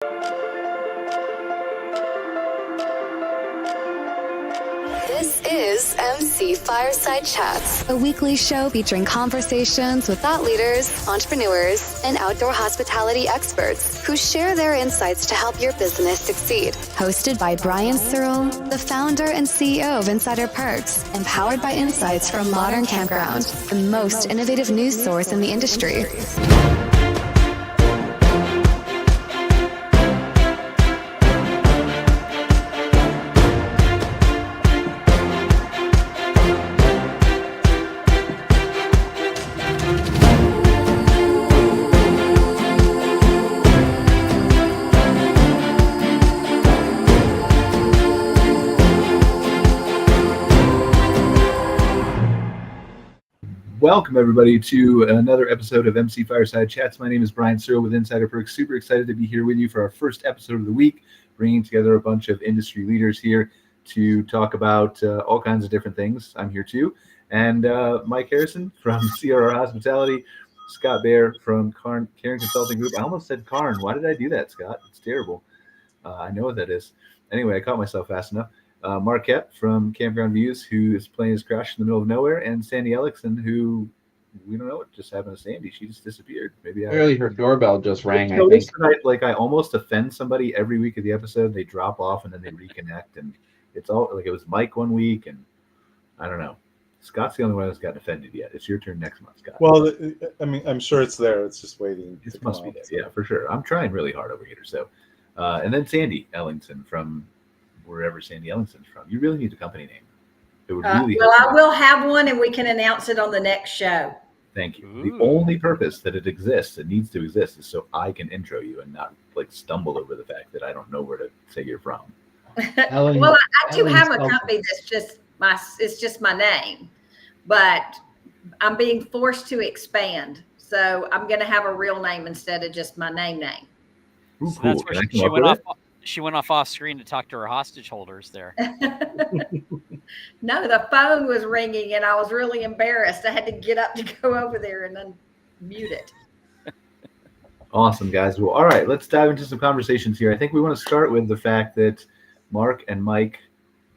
This is MC Fireside Chats, a weekly show featuring conversations with thought leaders, entrepreneurs, and outdoor hospitality experts who share their insights to help your business succeed. Hosted by Brian Searl, the founder and CEO of Insider Perks, and powered by insights from Modern Campground, the most innovative news source in the industry. Welcome, everybody, to another episode of MC Fireside Chats. My name is Brian Searl with Insider Perks. Super excited to be here with you for our first episode of the week, bringing together a bunch of industry leaders here to talk about all kinds of different things. I'm here too. And Mike Harrison from CRR Hospitality, Scott Bahr from Cairn Consulting Group. I almost said Cairn. Why did I do that, Scott? It's terrible. I know what that is. Anyway, I caught myself fast enough. Mark Koep from Campground Views, who is playing his crash in the middle of nowhere, and Sandy Ellingson, who we don't know what just happened to Sandy. She just disappeared. Maybe her doorbell just rang. I think I almost offend somebody every week of the episode. They drop off and then they reconnect, and it's all like it was Mike one week, and I don't know. Scott's the only one that's gotten offended yet. It's your turn next month, Scott. Well, I mean, I'm sure it's there. It's just waiting. It must be there. Yeah, for sure. I'm trying really hard over here. So, and then Sandy Ellingson from wherever Sandy Ellingson's from. You really need a company name. It would really well, I will have one, and we can announce it on the next show. Thank you. Ooh. The only purpose that it exists, it needs to exist, is so I can intro you and not like stumble over the fact that I don't know where to say you're from. Well, I do have a company that's just my name, but I'm being forced to expand. So I'm going to have a real name instead of just my name. Ooh, so cool. That's where she went off screen to talk to her hostage holders there. No, the phone was ringing and I was really embarrassed. I had to get up to go over there and unmute it. Awesome, guys. Well, all right, let's dive into some conversations here. I think we want to start with the fact that Mark and Mike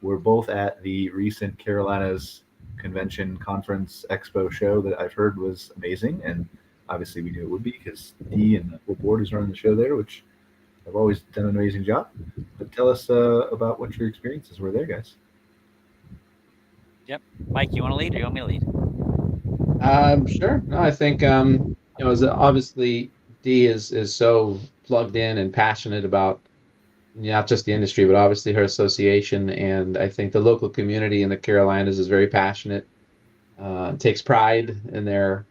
were both at the recent Carolinas Convention Conference Expo show that I've heard was amazing. And obviously we knew it would be because Dee and the whole board is running the show there, which I've always done an amazing job. But tell us about what your experiences were there, guys. Yep. Mike, you want to lead or you want me to lead? Sure. No, I think, obviously Dee is so plugged in and passionate about not just the industry, but obviously her association. And I think the local community in the Carolinas is very passionate, takes pride in their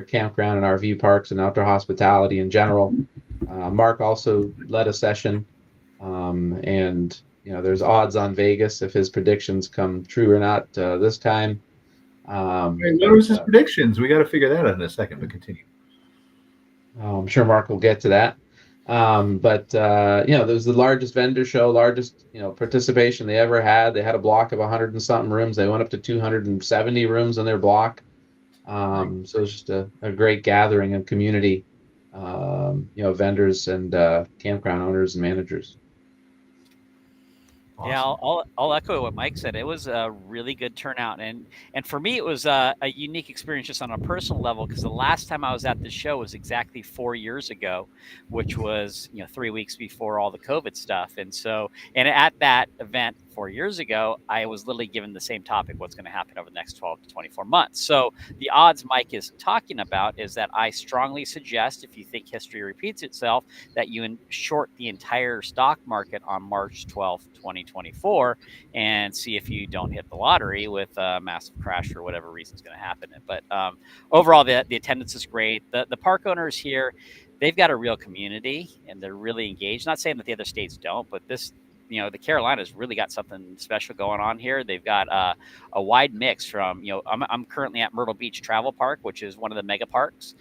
campground and RV parks and outdoor hospitality in general. Mark also led a session, and there's odds on Vegas if his predictions come true or not this time. What was his predictions? We got to figure that out in a second, but continue. I'm sure Mark will get to that. But there was the largest vendor show, largest participation they ever had. They had a block of 100 and something rooms. They went up to 270 rooms in their block. So it was just a great gathering of community. Vendors and campground owners and managers. Awesome. Yeah, I'll echo what Mike said. It was a really good turnout, and for me, it was a unique experience just on a personal level because the last time I was at the show was exactly 4 years ago, which was 3 weeks before all the COVID stuff, and at that event 4 years ago, I was literally given the same topic: what's going to happen over the next 12 to 24 months. So the odds Mike is talking about is that I strongly suggest, if you think history repeats itself, that you short the entire stock market on March 12th, 2024, and see if you don't hit the lottery with a massive crash for whatever reason is going to happen. But overall, the attendance is great. The park owners here, they've got a real community and they're really engaged. Not saying that the other states don't, but the Carolinas really got something special going on here. They've got a wide mix from, I'm currently at Myrtle Beach Travel Park, which is one of the mega parks.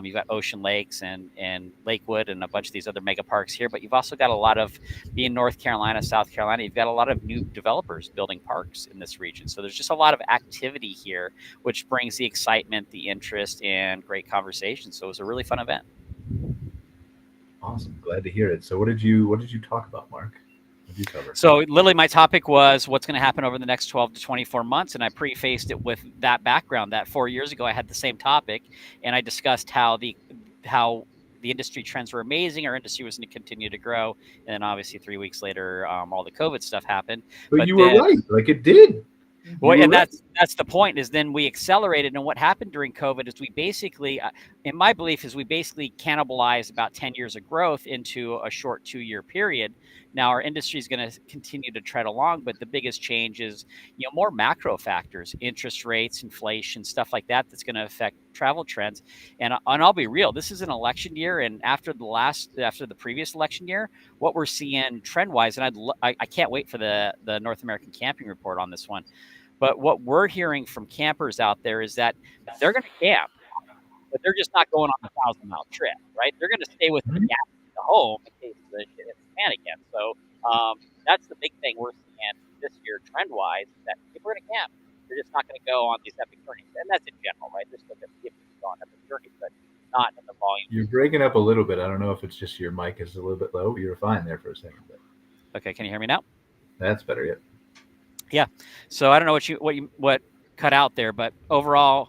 You've got Ocean Lakes and Lakewood and a bunch of these other mega parks here, but you've also got a lot of, being North Carolina, South Carolina, you've got a lot of new developers building parks in this region. So there's just a lot of activity here, which brings the excitement, the interest, and great conversation. So it was a really fun event. Awesome. Glad to hear it. So what did you talk about, Mark? What did you cover? So literally my topic was what's going to happen over the next 12 to 24 months. And I prefaced it with that background that 4 years ago, I had the same topic and I discussed how the industry trends were amazing. Our industry was going to continue to grow. And then obviously 3 weeks later, all the COVID stuff happened. But you were right. Like it did. Well, and that's the point is then we accelerated. And what happened during COVID is we basically, in my belief, is we basically cannibalized about 10 years of growth into a short 2-year period. Now our industry is going to continue to tread along, but the biggest change is, more macro factors, interest rates, inflation, stuff like that, that's going to affect travel trends. And I'll be real, this is an election year. And after the previous election year, what we're seeing trend wise, and I can't wait for the North American Camping Report on this one. But what we're hearing from campers out there is that they're going to camp, but they're just not going on a 1,000-mile trip, right? They're going to stay within the home in case the shit hits the fan again. So that's the big thing we're seeing this year trend-wise, that people are going to camp. They're just not going to go on these epic journeys. And that's in general, right? They're still going to go on epic journeys, but not in the volume. You're breaking up a little bit. I don't know if it's just your mic is a little bit low. You were fine there for a second. But... Okay, can you hear me now? That's better, yeah. Yeah. So I don't know what cut out there, but overall,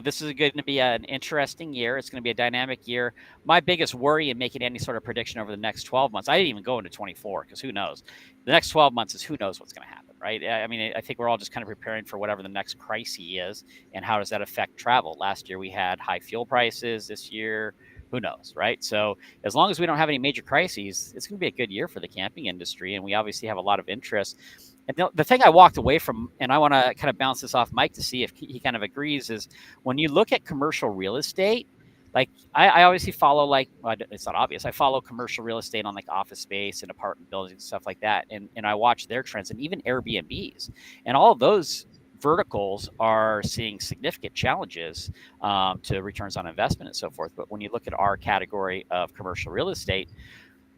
this is going to be an interesting year. It's going to be a dynamic year. My biggest worry in making any sort of prediction over the next 12 months, I didn't even go into 24 because who knows? The next 12 months is who knows what's going to happen, right? I mean, I think we're all just kind of preparing for whatever the next crisis is and how does that affect travel? Last year we had high fuel prices. This year, who knows, right? So as long as we don't have any major crises, it's going to be a good year for the camping industry. And we obviously have a lot of interest. And the thing I walked away from, and I want to kind of bounce this off Mike to see if he kind of agrees, is when you look at commercial real estate, like I obviously follow it's not obvious. I follow commercial real estate on like office space and apartment buildings and stuff like that. And I watch their trends and even Airbnbs and all of those verticals are seeing significant challenges to returns on investment and so forth. But when you look at our category of commercial real estate,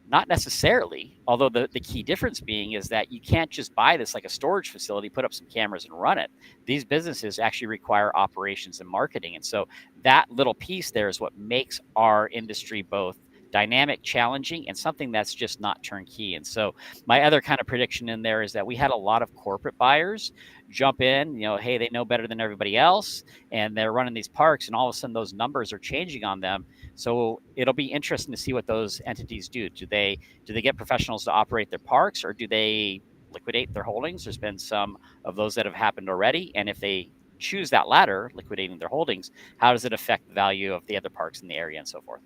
not necessarily, although the key difference being is that you can't just buy this like a storage facility, put up some cameras and run it. These businesses actually require operations and marketing. And so that little piece there is what makes our industry both dynamic, challenging, and something that's just not turnkey. And so my other kind of prediction in there is that we had a lot of corporate buyers jump in, hey, they know better than everybody else, and they're running these parks, and all of a sudden those numbers are changing on them. So it'll be interesting to see what those entities do. Do they get professionals to operate their parks, or do they liquidate their holdings? There's been some of those that have happened already. And if they choose that latter, liquidating their holdings, how does it affect the value of the other parks in the area and so forth?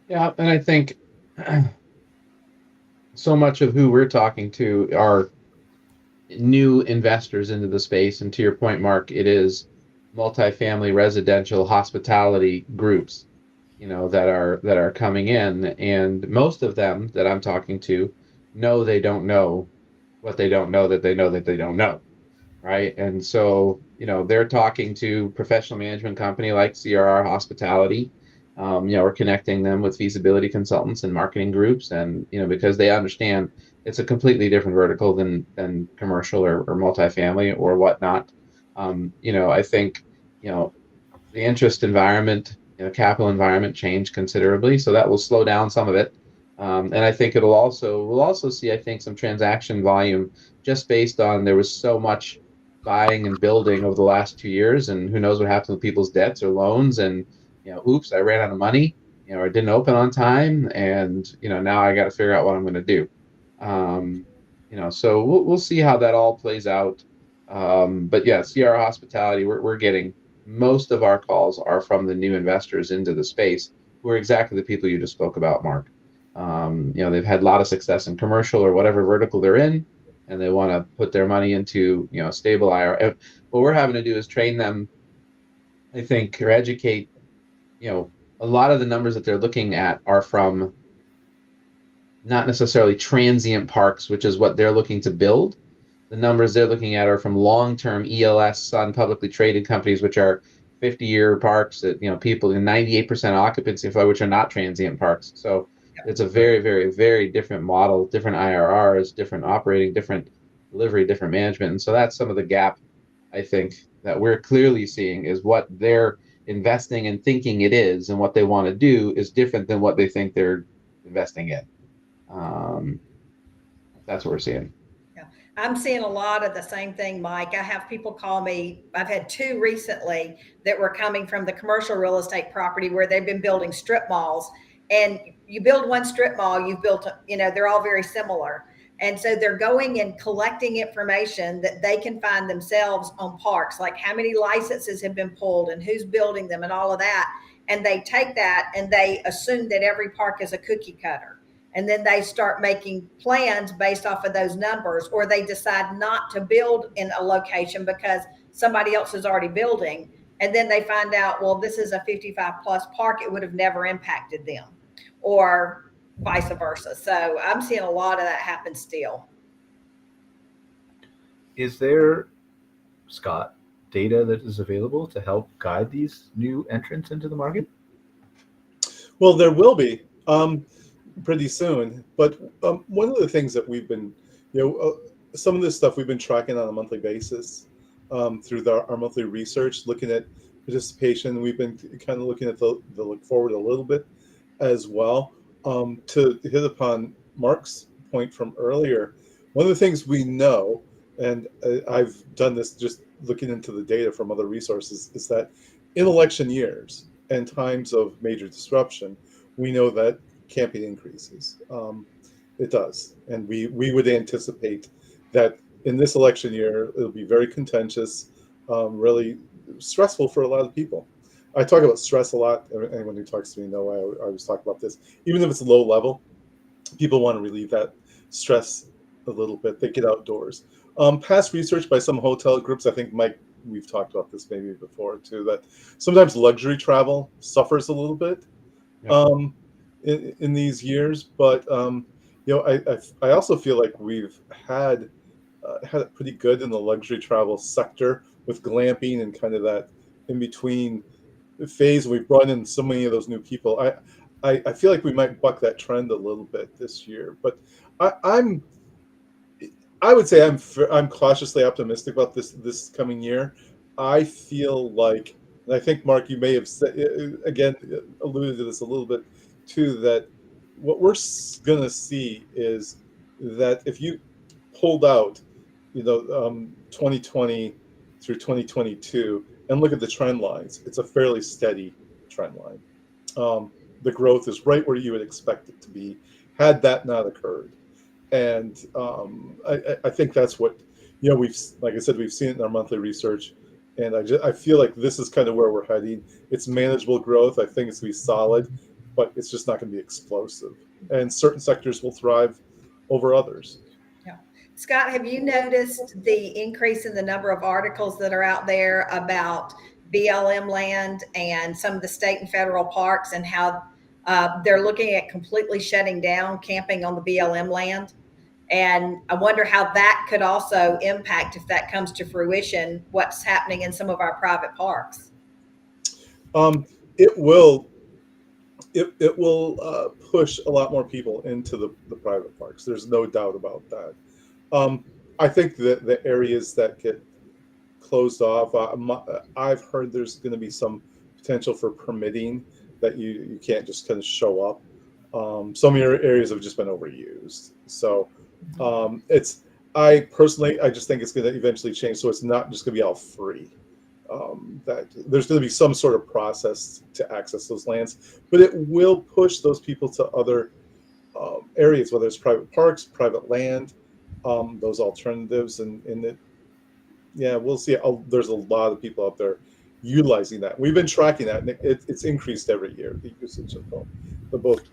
Yeah, and I think so much of who we're talking to are new investors into the space. And to your point, Mark, it is multifamily, residential, hospitality groups, that are coming in. And most of them that I'm talking to know they don't know what they don't know that they know that they don't know, right? And so, they're talking to professional management company like CRR Hospitality. We're connecting them with feasibility consultants and marketing groups, and because they understand it's a completely different vertical than commercial or multifamily or whatnot. I think the interest environment, capital environment changed considerably, so that will slow down some of it. And I think we'll also see, I think, some transaction volume just based on there was so much buying and building over the last 2 years, and who knows what happened with people's debts or loans, and oops, I ran out of money, or didn't open on time, and now I got to figure out what I'm going to do. So we'll see how that all plays out. But yeah, CR Hospitality, we're getting most of our calls are from the new investors into the space, who are exactly the people you just spoke about, Mark. They've had a lot of success in commercial or whatever vertical they're in, and they want to put their money into stable IRA. What we're having to do is train them, I think, or educate. A lot of the numbers that they're looking at are from not necessarily transient parks, which is what they're looking to build. The numbers they're looking at are from long-term ELS Sun publicly traded companies, which are 50-year parks that people in 98% occupancy for, which are not transient parks. So it's a very, very, very different model, different IRRs, different operating, different delivery, different management. And so that's some of the gap, I think, that we're clearly seeing is what they're investing and thinking it is and what they want to do is different than what they think they're investing in. That's what we're seeing. Yeah, I'm seeing a lot of the same thing, Mike. I have people call me. I've had two recently that were coming from the commercial real estate property where they've been building strip malls. And you build one strip mall, you've built, they're all very similar. And so they're going and collecting information that they can find themselves on parks, like how many licenses have been pulled and who's building them and all of that. And they take that and they assume that every park is a cookie cutter. And then they start making plans based off of those numbers, or they decide not to build in a location because somebody else is already building. And then they find out, well, this is a 55 plus park. It would have never impacted them, or vice versa. So I'm seeing a lot of that happen still. Is there, Scott, data that is available to help guide these new entrants into the market? Well, there will be pretty soon. But one of the things that we've been, some of this stuff we've been tracking on a monthly basis through our monthly research, looking at participation. We've been kind of looking at the look forward a little bit as well. To hit upon Mark's point from earlier, one of the things we know, and I've done this just looking into the data from other resources, is that in election years and times of major disruption, we know that camping increases. It does. And we would anticipate that in this election year, it'll be very contentious, really stressful for a lot of people. I talk about stress a lot. Anyone who talks to me know I always talk about this. Even if it's low level, people want to relieve that stress a little bit. They get outdoors. Past research by some hotel groups, I think, Mike, we've talked about this maybe before too, that sometimes luxury travel suffers a little bit in these years. But I also feel like we've had it pretty good in the luxury travel sector with glamping and kind of that in between phase. We've brought in so many of those new people. I feel like we might buck that trend a little bit this year, but I would say I'm cautiously optimistic about this coming year. I feel like, and I think Mark, you may have said, again alluded to this a little bit too, that what we're going to see is that if you pulled out 2020 through 2022 and look at the trend lines, it's a fairly steady trend line. The growth is right where you would expect it to be had that not occurred. And I think that's what, like I said, we've seen it in our monthly research. And I feel like this is kind of where we're heading. It's manageable growth. I think it's going to be solid, but it's just not going to be explosive. And certain sectors will thrive over others. Yeah. Scott, have you noticed the increase in the number of articles that are out there about BLM land and some of the state and federal parks and how they're looking at completely shutting down camping on the BLM land? And I wonder how that could also impact, if that comes to fruition, what's happening in some of our private parks. It will push a lot more people into the private parks. There's no doubt about that. I think that the areas that get closed off, I've heard there's going to be some potential for permitting that you can't just kind of show up. Some areas have just been overused. So I personally just think it's going to eventually change. So it's not just going to be all free. That there's going to be some sort of process to access those lands, but it will push those people to other areas, whether it's private parks, private land, those alternatives, we'll see. There's a lot of people out there utilizing that. We've been tracking that, and it's increased every year, the usage of both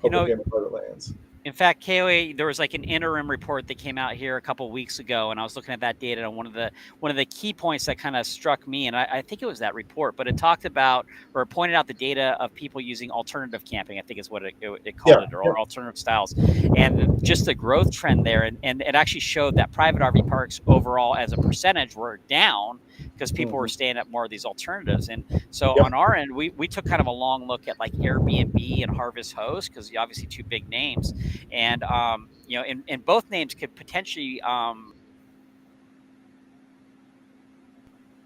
public and private lands. In fact, KOA, there was like an interim report that came out here a couple of weeks ago, and I was looking at that data. And one of the key points that kind of struck me, and I think it was that report, but it talked about or pointed out the data of people using alternative camping. I think is what it called it, or alternative styles, and just the growth trend there. And it actually showed that private RV parks overall, as a percentage, were down because people were staying at more of these alternatives. And so on our end, we took kind of a long look at like Airbnb and Harvest Host, because obviously two big names. And, and both names could potentially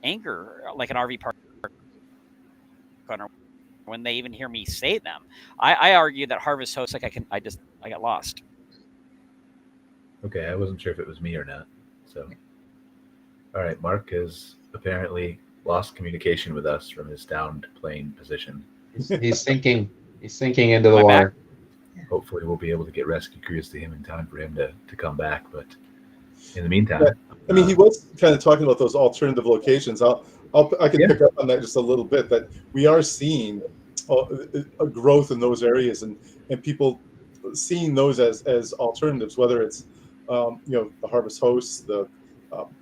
anger like an RV park. on, or when they even hear me say them. I argue that Harvest Host, like I got lost. Okay, I wasn't sure if it was me or not. So, all right, Mark has apparently lost communication with us from his downed plane position. He's sinking. He's sinking into the Am I water. back? Hopefully, we'll be able to get rescue crews to him in time for him to come back. But in the meantime, I mean, he was kind of talking about those alternative locations. I can pick up on that just a little bit. That we are seeing a growth in those areas, and people seeing those as alternatives. Whether it's the Harvest Host, the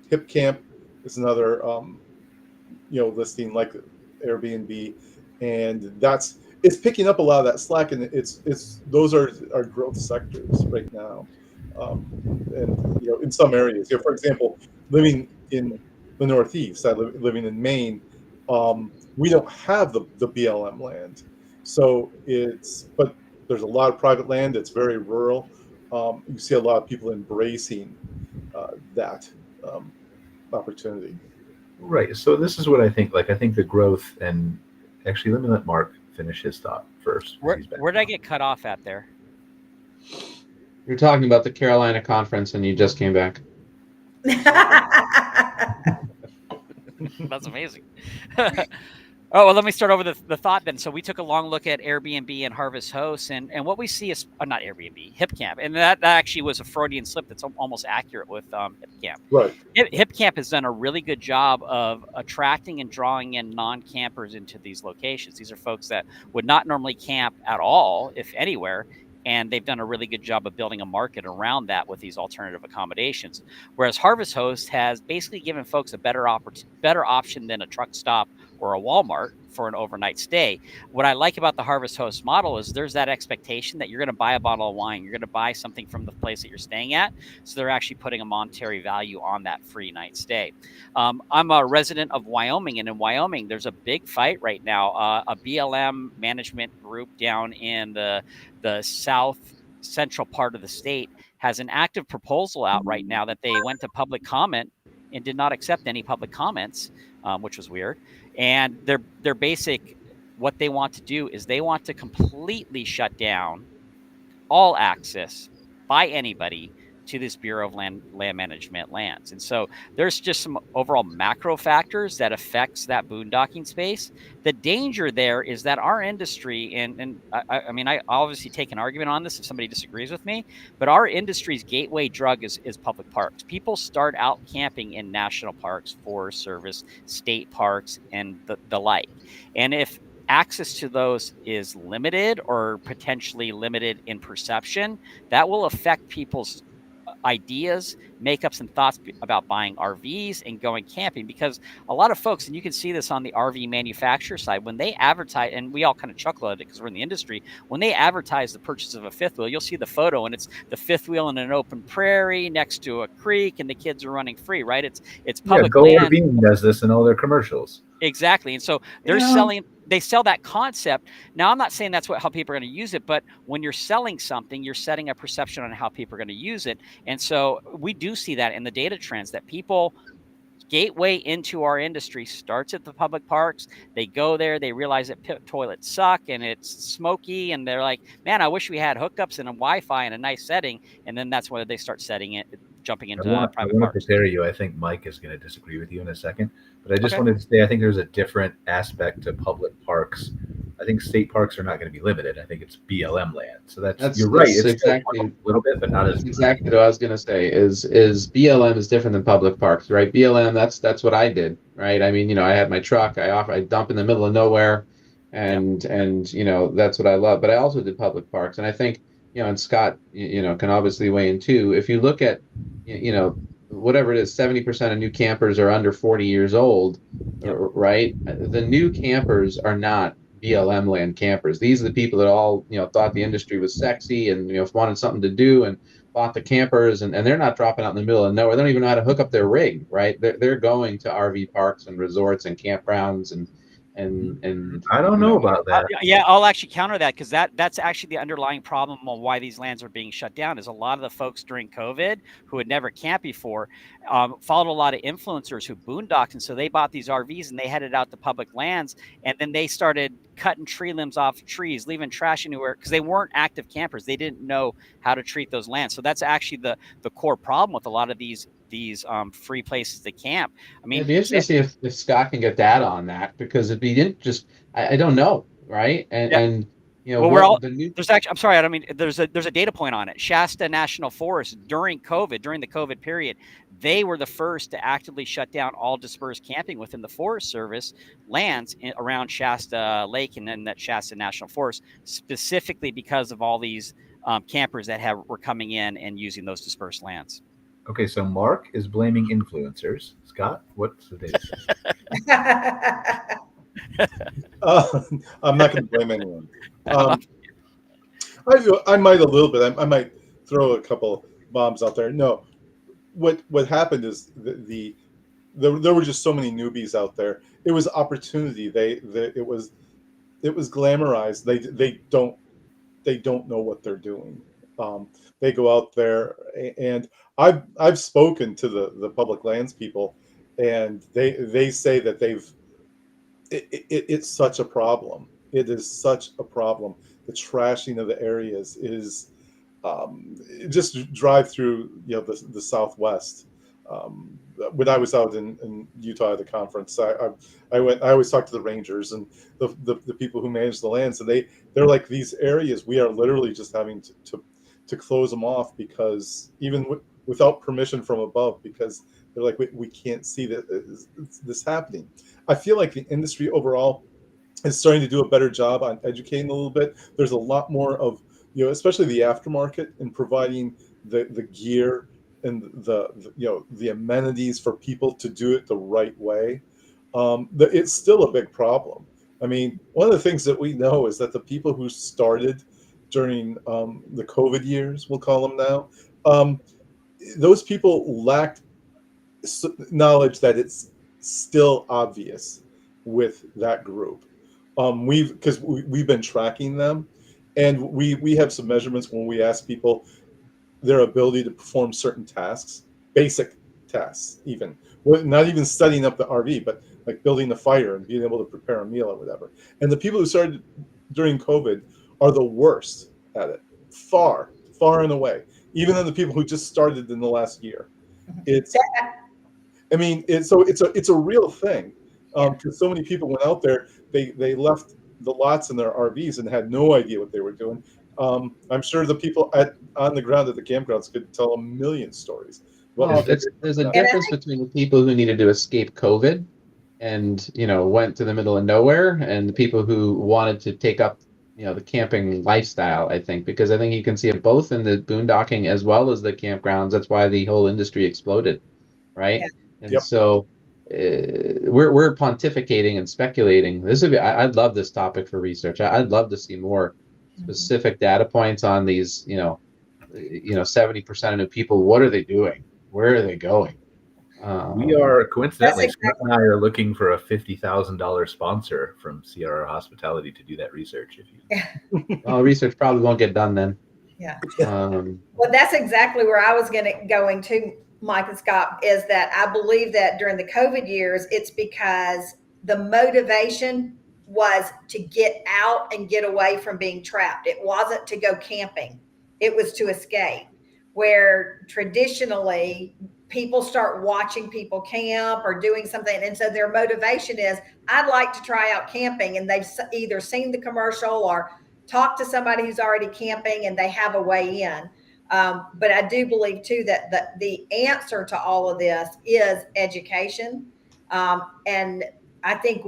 Hip Camp is another listing like Airbnb, and it's picking up a lot of that slack, and those are our growth sectors right now. And in some areas, for example, living in the Northeast, living in Maine, we don't have the BLM land, so but there's a lot of private land. It's very rural. You see a lot of people embracing that opportunity. Right. So this is what I think. Like, I think the growth, and actually, let me let Mark finish his thought first. Where did I get cut off at there? You're talking about the Carolina conference, and you just came back. That's amazing. Oh, well, let me start over the thought then. So we took a long look at Airbnb and Harvest Host, and what we see is not Airbnb, Hip Camp, and that actually was a Freudian slip. That's almost accurate with Hip Camp. Right. Hip Camp has done a really good job of attracting and drawing in non-campers into these locations. These are folks that would not normally camp at all, if anywhere. And they've done a really good job of building a market around that with these alternative accommodations. Whereas Harvest Host has basically given folks a better option than a truck stop or a Walmart for an overnight stay. What I like about the Harvest Host model is there's that expectation that you're going to buy a bottle of wine, you're going to buy something from the place that you're staying at. So they're actually putting a monetary value on that free night stay. I'm a resident of Wyoming, and in Wyoming, there's a big fight right now. A BLM management group down in the south central part of the state has an active proposal out right now that they went to public comment and did not accept any public comments, which was weird. And their basic, what they want to do is they want to completely shut down all access by anybody to this Bureau of Land Management lands. And so there's just some overall macro factors that affects that boondocking space. The danger there is that our industry, and I mean, I obviously take an argument on this if somebody disagrees with me, but our industry's gateway drug is public parks. People start out camping in national parks, Forest Service, state parks, and the like. And if access to those is limited or potentially limited in perception, that will affect people's ideas, makeups, and thoughts about buying RVs and going camping. Because a lot of folks, and you can see this on the RV manufacturer side, when they advertise, and we all kind of chuckle at it because we're in the industry, when they advertise the purchase of a fifth wheel, you'll see the photo and it's the fifth wheel in an open prairie next to a creek and the kids are running free, right? It's public land. Bean does this in all their commercials. Exactly. And so they're they sell that concept. Now, I'm not saying that's how people are going to use it, but when you're selling something, you're setting a perception on how people are going to use it. And so we do see that in the data trends that people gateway into our industry starts at the public parks. They go there, they realize that toilets suck and it's smoky, and they're like, man, I wish we had hookups and a Wi-Fi and a nice setting. And then that's where they start jumping into private parks. I want to prepare you. I think Mike is going to disagree with you in a second, but I just wanted to say I think there's a different aspect to public parks. I think state parks are not going to be limited. I think it's BLM land. So that's you're right. It's exactly a little bit, but not as exactly what I was going to say. Is BLM is different than public parks, right? BLM, that's what I did, right? I mean, I had my truck. I dump in the middle of nowhere, and that's what I love. But I also did public parks, and I think and Scott, can obviously weigh in too. If you look at, whatever it is, 70% of new campers are under 40 years old, right? The new campers are not BLM land campers. These are the people that all, thought the industry was sexy and, wanted something to do and bought the campers, and they're not dropping out in the middle of nowhere. They don't even know how to hook up their rig, right? They're going to RV parks and resorts and campgrounds And I don't know about that. Yeah, I'll actually counter that, because that's actually the underlying problem on why these lands are being shut down. Is a lot of the folks during COVID who had never camped before followed a lot of influencers who boondocked, and so they bought these RVs and they headed out to public lands, and then they started cutting tree limbs off trees, leaving trash anywhere, because they weren't active campers. They didn't know how to treat those lands. So that's actually the core problem with a lot of these free places to camp. I mean, it'd be interesting to see if Scott can get data on that, because it'd be just I don't know, right? And you know, well, the there's actually, I'm sorry, I don't mean, there's a data point on it. Shasta National Forest during the COVID period, they were the first to actively shut down all dispersed camping within the Forest Service lands around Shasta Lake and then that Shasta National Forest, specifically because of all these campers that were coming in and using those dispersed lands. Okay, so Mark is blaming influencers. Scott, what's the data? I'm not going to blame anyone. I might a little bit. I might throw a couple bombs out there. No, what happened is there were just so many newbies out there. It was opportunity. It was glamorized. They don't know what they're doing. They go out there, and I've spoken to the public lands people, and they say that it's such a problem. It is such a problem. The trashing of the areas is just drive through the Southwest. When I was out in Utah at the conference, I always talk to the rangers and the people who manage the lands, and they're like, these areas we are literally just having to close them off, because even without permission from above, because they're like, we can't see this happening. I feel like the industry overall is starting to do a better job on educating a little bit. There's a lot more of, especially the aftermarket, in providing the gear and the amenities for people to do it the right way. It's still a big problem. I mean, one of the things that we know is that the people who started during the COVID years, we'll call them now, those people lacked knowledge that it's still obvious with that group. Because we've been tracking them, and we have some measurements when we ask people their ability to perform certain tasks, basic tasks, even not even studying up the RV, but like building a fire and being able to prepare a meal or whatever. And the people who started during COVID are the worst at it, far and away, even than the people who just started in the last year. It's a real thing, because so many people went out there, they left the lots in their RVs and had no idea what they were doing. I'm sure the people on the ground at the campgrounds could tell a million stories. Well, there's a difference between the people who needed to escape COVID and went to the middle of nowhere, and the people who wanted to take up the camping lifestyle, I think, because I think you can see it both in the boondocking as well as the campgrounds. That's why the whole industry exploded, right? Yeah. And so we're pontificating and speculating. I'd love this topic for research. I'd love to see more specific data points on these, 70% of new people. What are they doing? Where are they going? We are, coincidentally, Scott and I are looking for a $50,000 sponsor from CRR Hospitality to do that research. Well, research probably won't get done then. Yeah. Well, that's exactly where I was going to, Mike and Scott, is that I believe that during the COVID years, it's because the motivation was to get out and get away from being trapped. It wasn't to go camping. It was to escape, where traditionally people start watching people camp or doing something. And so their motivation is, I'd like to try out camping. And they've either seen the commercial or talked to somebody who's already camping and they have a way in. But I do believe too that the answer to all of this is education. And I think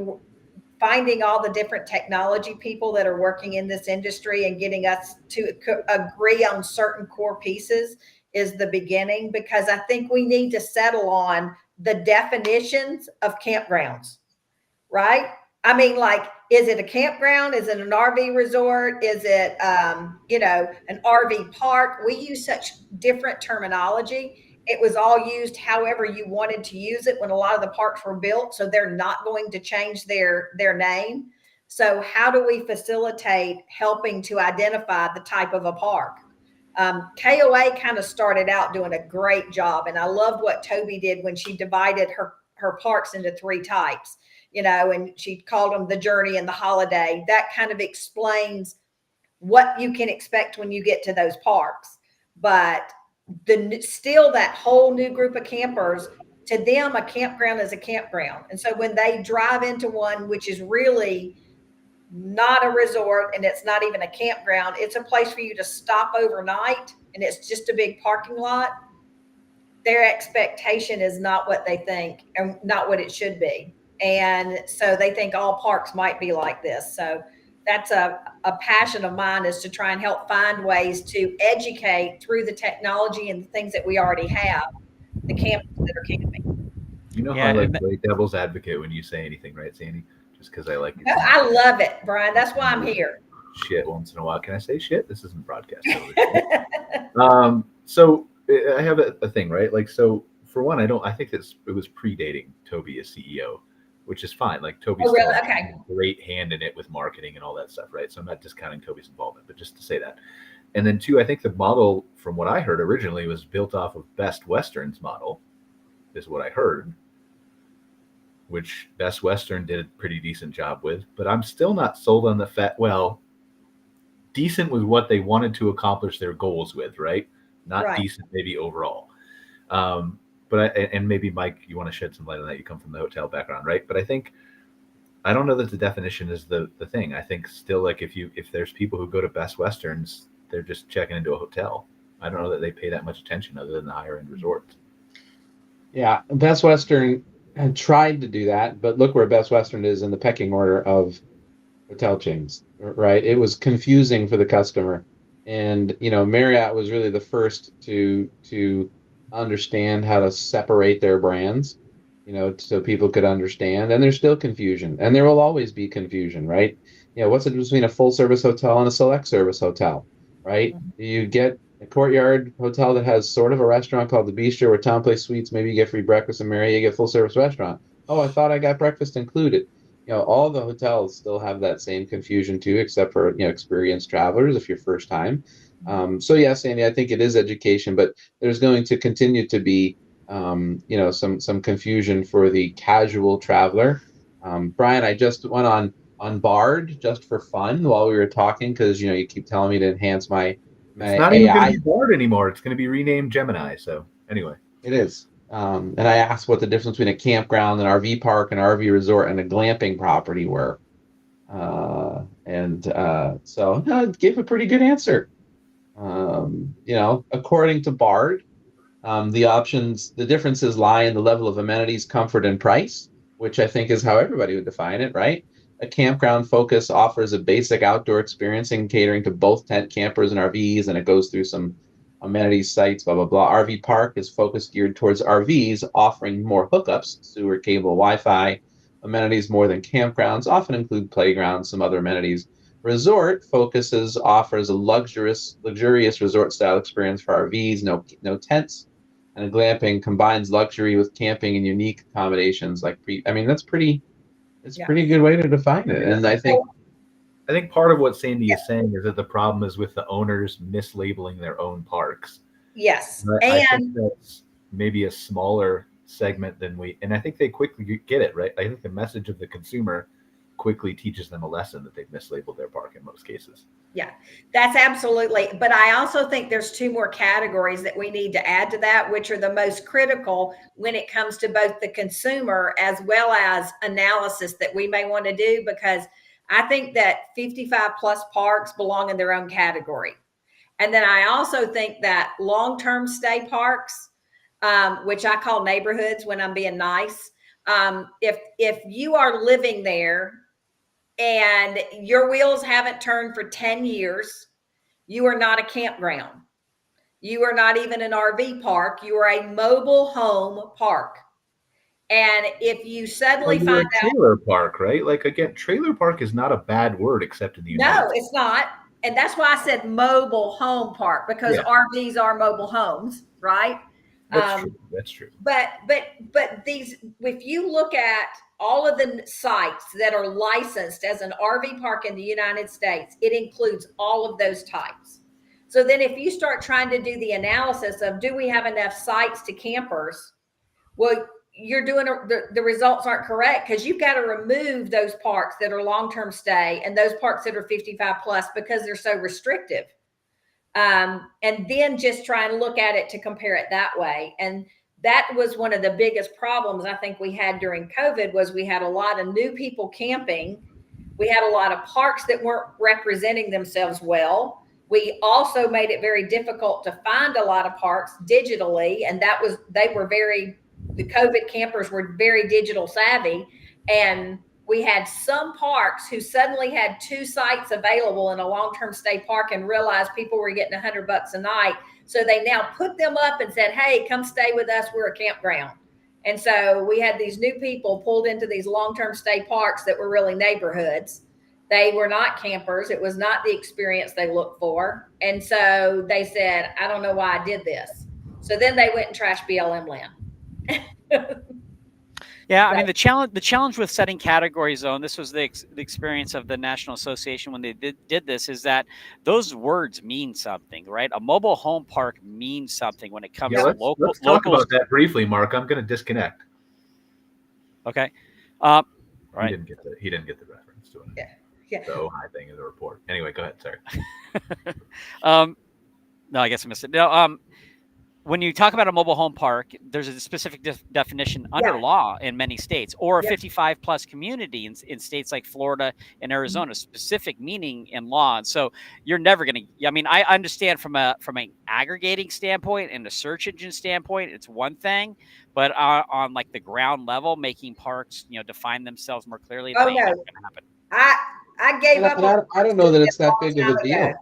finding all the different technology people that are working in this industry and getting us to agree on certain core pieces is the beginning, because I think we need to settle on the definitions of campgrounds, right? I mean, like, is it a campground? Is it an RV resort? Is it, an RV park? We use such different terminology. It was all used however you wanted to use it when a lot of the parks were built. So they're not going to change their name. So how do we facilitate helping to identify the type of a park? KOA kind of started out doing a great job. And I loved what Toby did when she divided her parks into 3 types, and she called them the journey and the holiday. That kind of explains what you can expect when you get to those parks. But still that whole new group of campers, to them, a campground is a campground. And so when they drive into one, which is really not a resort and it's not even a campground, it's a place for you to stop overnight and it's just a big parking lot, their expectation is not what they think and not what it should be. And so they think all parks might be like this. So that's a passion of mine, is to try and help find ways to educate through the technology and the things that we already have, the campers that are camping. You know how I like play devil's advocate when you say anything, right, Sandy? Just because I like it. No, I love it, Brian. That's why I'm here. Shit once in a while. Can I say shit? This isn't broadcast. So I have a thing, right? Like, so for one, I think it was predating Toby as CEO, which is fine. Like Toby's really? Okay. a great hand in it with marketing and all that stuff, right? So I'm not discounting Toby's involvement, but just to say that. And then 2, I think the model, from what I heard originally, was built off of Best Western's model, is what I heard, which Best Western did a pretty decent job with. But I'm still not sold on the fact, well, decent was what they wanted to accomplish their goals with, right? Not right. Decent maybe overall. And maybe Mike, you want to shed some light on that. You come from the hotel background, right? But I don't know that the definition is the thing. I think still, like, if there's people who go to Best Westerns, they're just checking into a hotel. I don't know that they pay that much attention other than the higher end resorts. Yeah, Best Western had tried to do that, but look where Best Western is in the pecking order of hotel chains, right? It was confusing for the customer. And, Marriott was really the first to understand how to separate their brands, so people could understand. And there's still confusion, and there will always be confusion, right? What's the difference between a full service hotel and a select service hotel, right? You get a Courtyard hotel that has sort of a restaurant called the Bistro or Town Place Suites. Maybe you get free breakfast, and Marriott, you get full service restaurant. Oh, I thought I got breakfast included. All the hotels still have that same confusion too, except for, experienced travelers if you're first time. So yes, Sandy, I think it is education, but there's going to continue to be, some confusion for the casual traveler. Brian, I just went on Bahr just for fun while we were talking, because, you keep telling me to enhance my it's not AI. Even going to be Bahr anymore. It's going to be renamed Gemini. So anyway, it is. And I asked what the difference between a campground, an RV park, an RV resort, and a glamping property were. So I gave a pretty good answer. According to Bahr, the differences lie in the level of amenities, comfort, and price, which I think is how everybody would define it, right? A campground focus offers a basic outdoor experiencing, catering to both tent campers and RVs, and it goes through some amenities sites, blah, blah, blah. RV park is focused geared towards RVs, offering more hookups, sewer, cable, Wi-Fi. Amenities more than campgrounds often include playgrounds, some other amenities. Resort offers a luxurious resort style experience for RVs, no tents. And glamping combines luxury with camping and unique accommodations that's pretty good way to define it. And I think part of what Sandy is saying is that the problem is with the owners mislabeling their own parks. Yes. I think that's maybe a smaller segment and I think they quickly get it, right? I think the message of the consumer quickly teaches them a lesson that they've mislabeled their park in most cases. Yeah, that's absolutely. But I also think there's 2 more categories that we need to add to that, which are the most critical when it comes to both the consumer as well as analysis that we may want to do, because I think that 55 plus parks belong in their own category. And then I also think that long-term stay parks, which I call neighborhoods when I'm being nice, if you are living there and your wheels haven't turned for 10 years, you are not a campground. You are not even an RV park. You are a mobile home park. And if you suddenly find out trailer park, right? Like, again, trailer park is not a bad word except in the United States. No, it's not. And that's why I said mobile home park, because RVs are mobile homes, right? That's true. But these, if you look at all of the sites that are licensed as an RV park in the United States, it includes all of those types. So then if you start trying to do the analysis of, do we have enough sites to campers? Well, you're doing the results aren't correct, because you've got to remove those parks that are long-term stay and those parks that are 55 plus, because they're so restrictive. And then just try and look at it to compare it that way. And that was one of the biggest problems I think we had during COVID, was we had a lot of new people camping. We had a lot of parks that weren't representing themselves well. We also made it very difficult to find a lot of parks digitally. And the COVID campers were very digital savvy. And we had some parks who suddenly had 2 sites available in a long-term stay park and realized people were getting $100 a night. So they now put them up and said, hey, come stay with us. We're a campground. And so we had these new people pulled into these long-term stay parks that were really neighborhoods. They were not campers. It was not the experience they looked for. And so they said, I don't know why I did this. So then they went and trashed BLM land. Yeah, I mean, the challenge with setting categories, though, and this was the experience of the National Association when they did this, is that those words mean something, right? A mobile home park means something when it comes to local. Let's talk about that briefly, Mark. I'm going to disconnect. Okay. Right. He didn't get the reference to it. Yeah. So high thing in the report. Anyway, go ahead. Sorry. No, I guess I missed it. No. When you talk about a mobile home park, there's a specific definition under law in many states, or a 55 plus community in states like Florida and Arizona, specific meaning in law. And so you're never going to, I mean, I understand from an aggregating standpoint and a search engine standpoint, it's one thing, but on like the ground level, making parks, define themselves more clearly, that ain't going to happen. I gave up. I don't know that it's that big of a deal.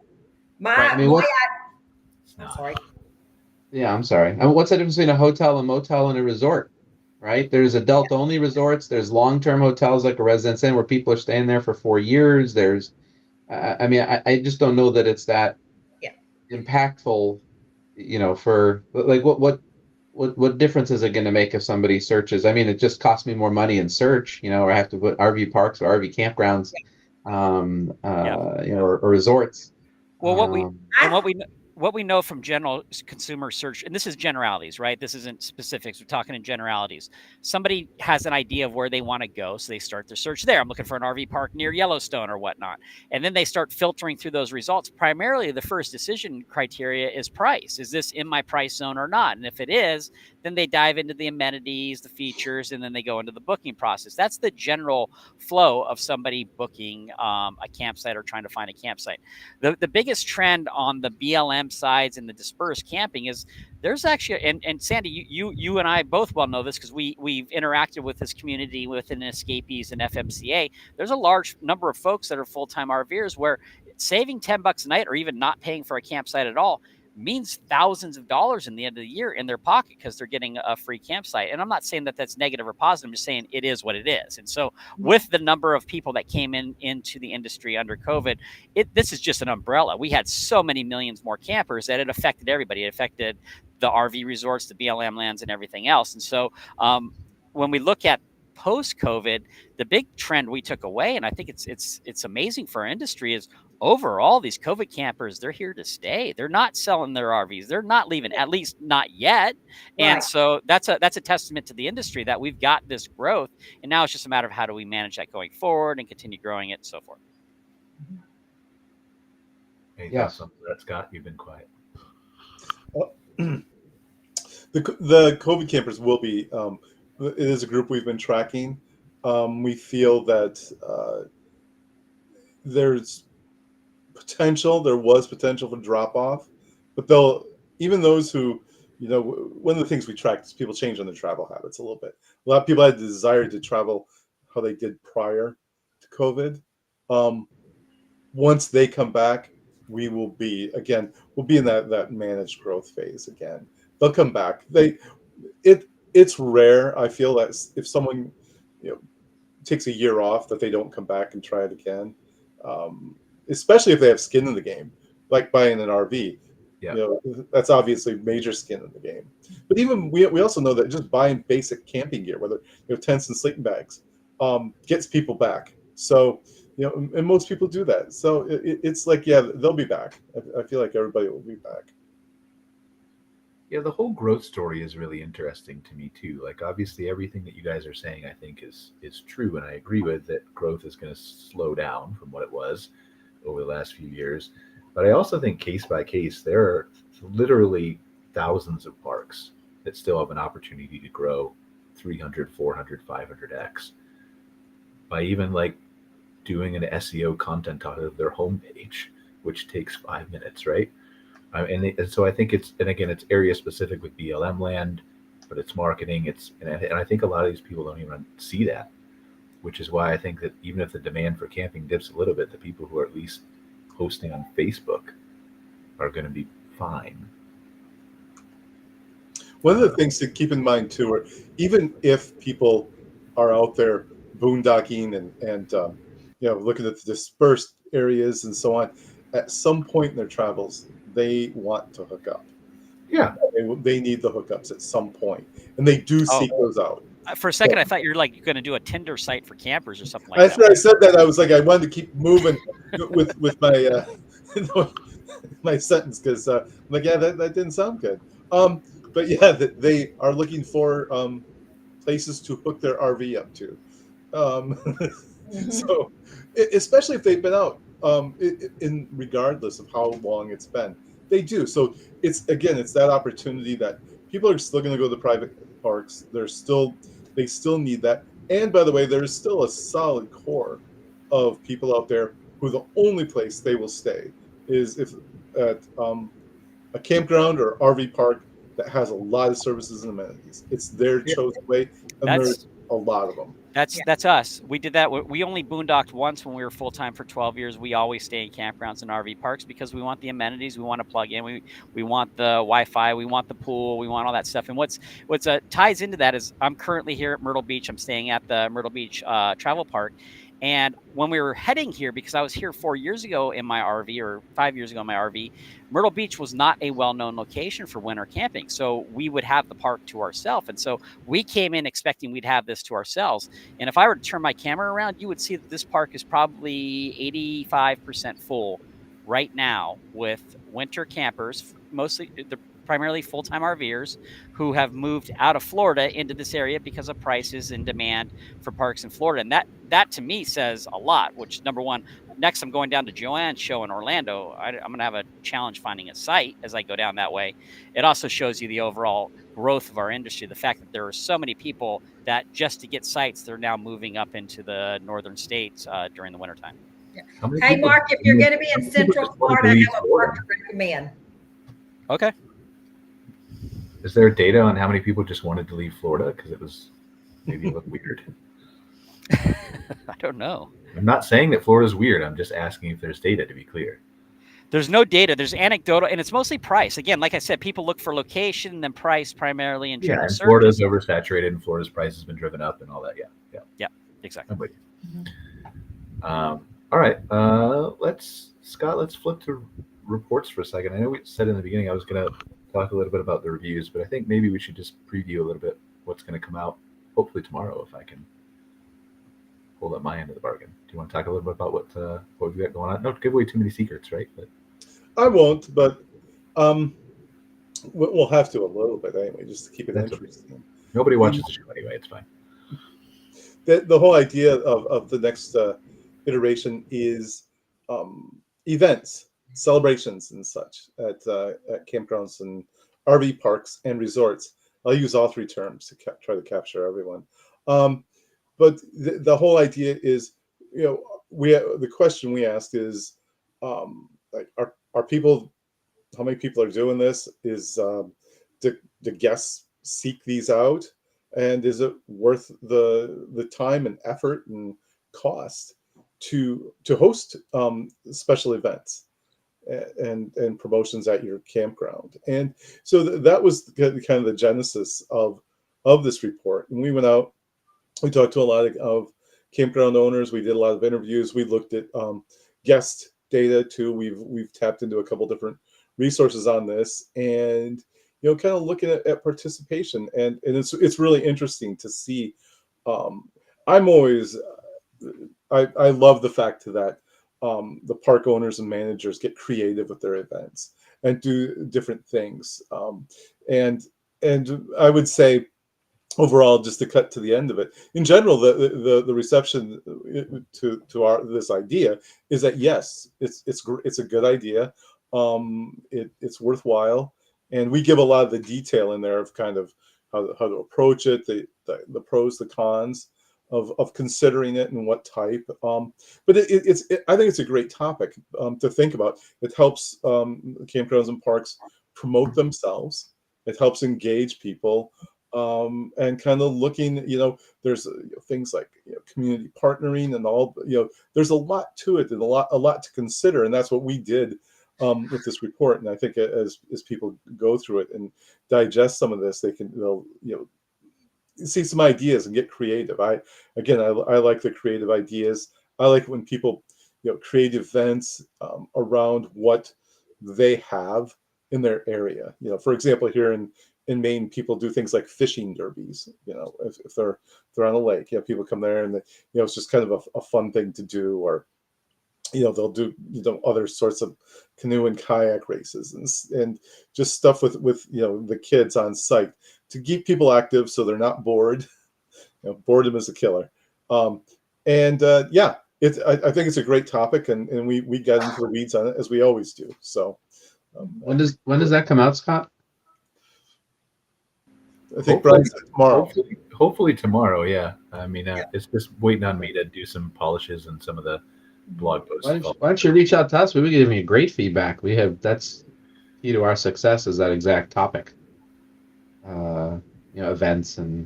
I'm sorry. Yeah, I'm sorry. I mean, what's the difference between a hotel, a motel, and a resort, right? There's adult-only resorts. There's long-term hotels like a Residence Inn where people are staying there for 4 years. There's, I just don't know that it's that impactful, for like what difference is it going to make if somebody searches? I mean, it just costs me more money in search, or I have to put RV parks or RV campgrounds, or resorts. Well, what we know from general consumer search, and this is generalities, right? This isn't specifics. We're talking in generalities. Somebody has an idea of where they want to go, so they start their search there. I'm looking for an RV park near Yellowstone or whatnot. And then they start filtering through those results. Primarily, the first decision criteria is price. Is this in my price zone or not? And if it is, then they dive into the amenities, the features, and then they go into the booking process. That's the general flow of somebody booking a campsite or trying to find a campsite. The biggest trend on the BLM sides and the dispersed camping is there's actually, and Sandy, you and I both well know this because we've interacted with this community within Escapees and FMCA. There's a large number of folks that are full-time RVers where saving $10 a night or even not paying for a campsite at all means thousands of dollars in the end of the year in their pocket because they're getting a free campsite. And I'm not saying that that's negative or positive. I'm just saying it is what it is. And so with the number of people that came into the industry under COVID, this is just an umbrella. We had so many millions more campers that it affected everybody. It affected the RV resorts, the BLM lands, and everything else. And so when we look at post-COVID, the big trend we took away, and I think it's amazing for our industry, is overall these COVID campers, they're here to stay. They're not selling their RVs. They're not leaving, at least not yet. Right. And so that's a testament to the industry that we've got this growth, and now it's just a matter of how do we manage that going forward and continue growing it and so forth. Yeah, something that Scott, you've been quiet. The COVID campers will be. It is a group we've been tracking. We feel that there's potential. There was potential for drop off, but even those who, one of the things we track is people change on their travel habits a little bit. A lot of people had the desire to travel how they did prior to COVID. Once they come back, we'll be in that managed growth phase again. They'll come back. It's rare, I feel, that if someone takes a year off, that they don't come back and try it again, especially if they have skin in the game, like buying an RV. Yeah. You know, that's obviously major skin in the game. But even we also know that just buying basic camping gear, whether tents and sleeping bags, gets people back. So and most people do that. So it's like, yeah, they'll be back. I feel like everybody will be back. Yeah, the whole growth story is really interesting to me too. Like obviously everything that you guys are saying I think is true, and I agree with that growth is going to slow down from what it was over the last few years. But I also think case by case there are literally thousands of parks that still have an opportunity to grow 300, 400, 500x by even like doing an SEO content out of their homepage, which takes 5 minutes, right? And so I think and again, it's area specific with BLM land, but it's marketing. And I think a lot of these people don't even see that, which is why I think that even if the demand for camping dips a little bit, the people who are at least posting on Facebook are going to be fine. One of the things to keep in mind too, are even if people are out there boondocking and looking at the dispersed areas and so on, at some point in their travels, they want to hook up. Yeah, they need the hookups at some point, and they do seek those out. For a second, I thought you were like going to do a Tinder site for campers or something like that. After I said that, I was like, I wanted to keep moving with my my sentence because I'm like, yeah, that didn't sound good. But yeah, that they are looking for places to hook their RV up to. So, especially if they've been out, in regardless of how long it's been, they do. So it's that opportunity that people are still going to go to the private parks. They still need that. And by the way, there's still a solid core of people out there who the only place they will stay is if at a campground or RV park that has a lot of services and amenities. It's their chosen way, and there's a lot of them. That's us. We did that. We only boondocked once when we were full time for 12 years. We always stay in campgrounds and RV parks because we want the amenities. We want to plug in. We want the Wi-Fi. We want the pool. We want all that stuff. And what's ties into that is I'm currently here at Myrtle Beach. I'm staying at the Myrtle Beach Travel Park. And when we were heading here, because I was here 4 years ago in my RV or 5 years ago in my RV, Myrtle Beach was not a well-known location for winter camping. So we would have the park to ourselves. And so we came in expecting we'd have this to ourselves. And if I were to turn my camera around, you would see that this park is probably 85% full right now with winter campers, mostly the primarily full-time RVers who have moved out of Florida into this area because of prices and demand for parks in Florida. And that to me says a lot, which number one, next I'm going down to Joanne's show in Orlando. I'm going to have a challenge finding a site as I go down that way. It also shows you the overall growth of our industry. The fact that there are so many people that just to get sites, they're now moving up into the northern states during the wintertime. Yeah. Hey, Mark, if you're going to be in Central Florida, I have a park to recommend. Okay. Is there data on how many people just wanted to leave Florida because it was maybe look weird? I don't know. I'm not saying that Florida's weird. I'm just asking if there's data, to be clear. There's no data. There's anecdotal, and it's mostly price. Again, like I said, people look for location and then price primarily in general. Yeah, Florida's oversaturated, and Florida's price has been driven up and all that. Yeah, exactly. I'm with you. All right, let's flip to reports for a second. I know we said in the beginning I was going to talk a little bit about the reviews, but I think maybe we should just preview a little bit what's going to come out hopefully tomorrow if I can hold up my end of the bargain. Do you want to talk a little bit about what we've got going on? Don't give away too many secrets, right? But I won't, but we'll have to a little bit anyway, just to keep it interesting. Okay. Nobody watches the show anyway. It's fine. The whole idea of the next iteration is events, celebrations, and such at campgrounds and RV parks and resorts. I'll use all three terms to try to capture everyone. But the whole idea is, the question we asked is, like, are people? How many people are doing this? Is the guests seek these out, and is it worth the time and effort and cost to host special events and promotions at your campground? And so that was kind of the genesis of this report. And we went out, we talked to a lot of campground owners. We did a lot of interviews. We looked at guest data too. We've tapped into a couple different resources on this, and kind of looking at participation, and it's really interesting to see. I'm always I love the fact that the park owners and managers get creative with their events and do different things, and I would say overall, just to cut to the end of it, in general, the reception to this idea is that yes, it's a good idea, it's worthwhile, and we give a lot of the detail in there of kind of how to approach it, the pros, the cons of considering it, and what type. But I think it's a great topic to think about. It helps campgrounds and parks promote themselves. It helps engage people. And kind of looking, there's things like community partnering and all. There's a lot to it and a lot to consider, and that's what we did with this report. And I think as people go through it and digest some of this, they'll see some ideas and get creative. I like the creative ideas. I like when people create events around what they have in their area. For example, here in Maine, people do things like fishing derbies. If they're on a lake, people come there, and it's just kind of a fun thing to do. Or they'll do other sorts of canoe and kayak races and just stuff with the kids on site to keep people active so they're not bored. Boredom is a killer. I think it's a great topic, and we get into the weeds on it as we always do. So when does that come out, Scott? I think Brian said tomorrow. Hopefully tomorrow. Yeah. I mean, it's just waiting on me to do some polishes and some of the blog posts. Why don't you reach out to us? We would give you great feedback. That's key to our success, is that exact topic. Events and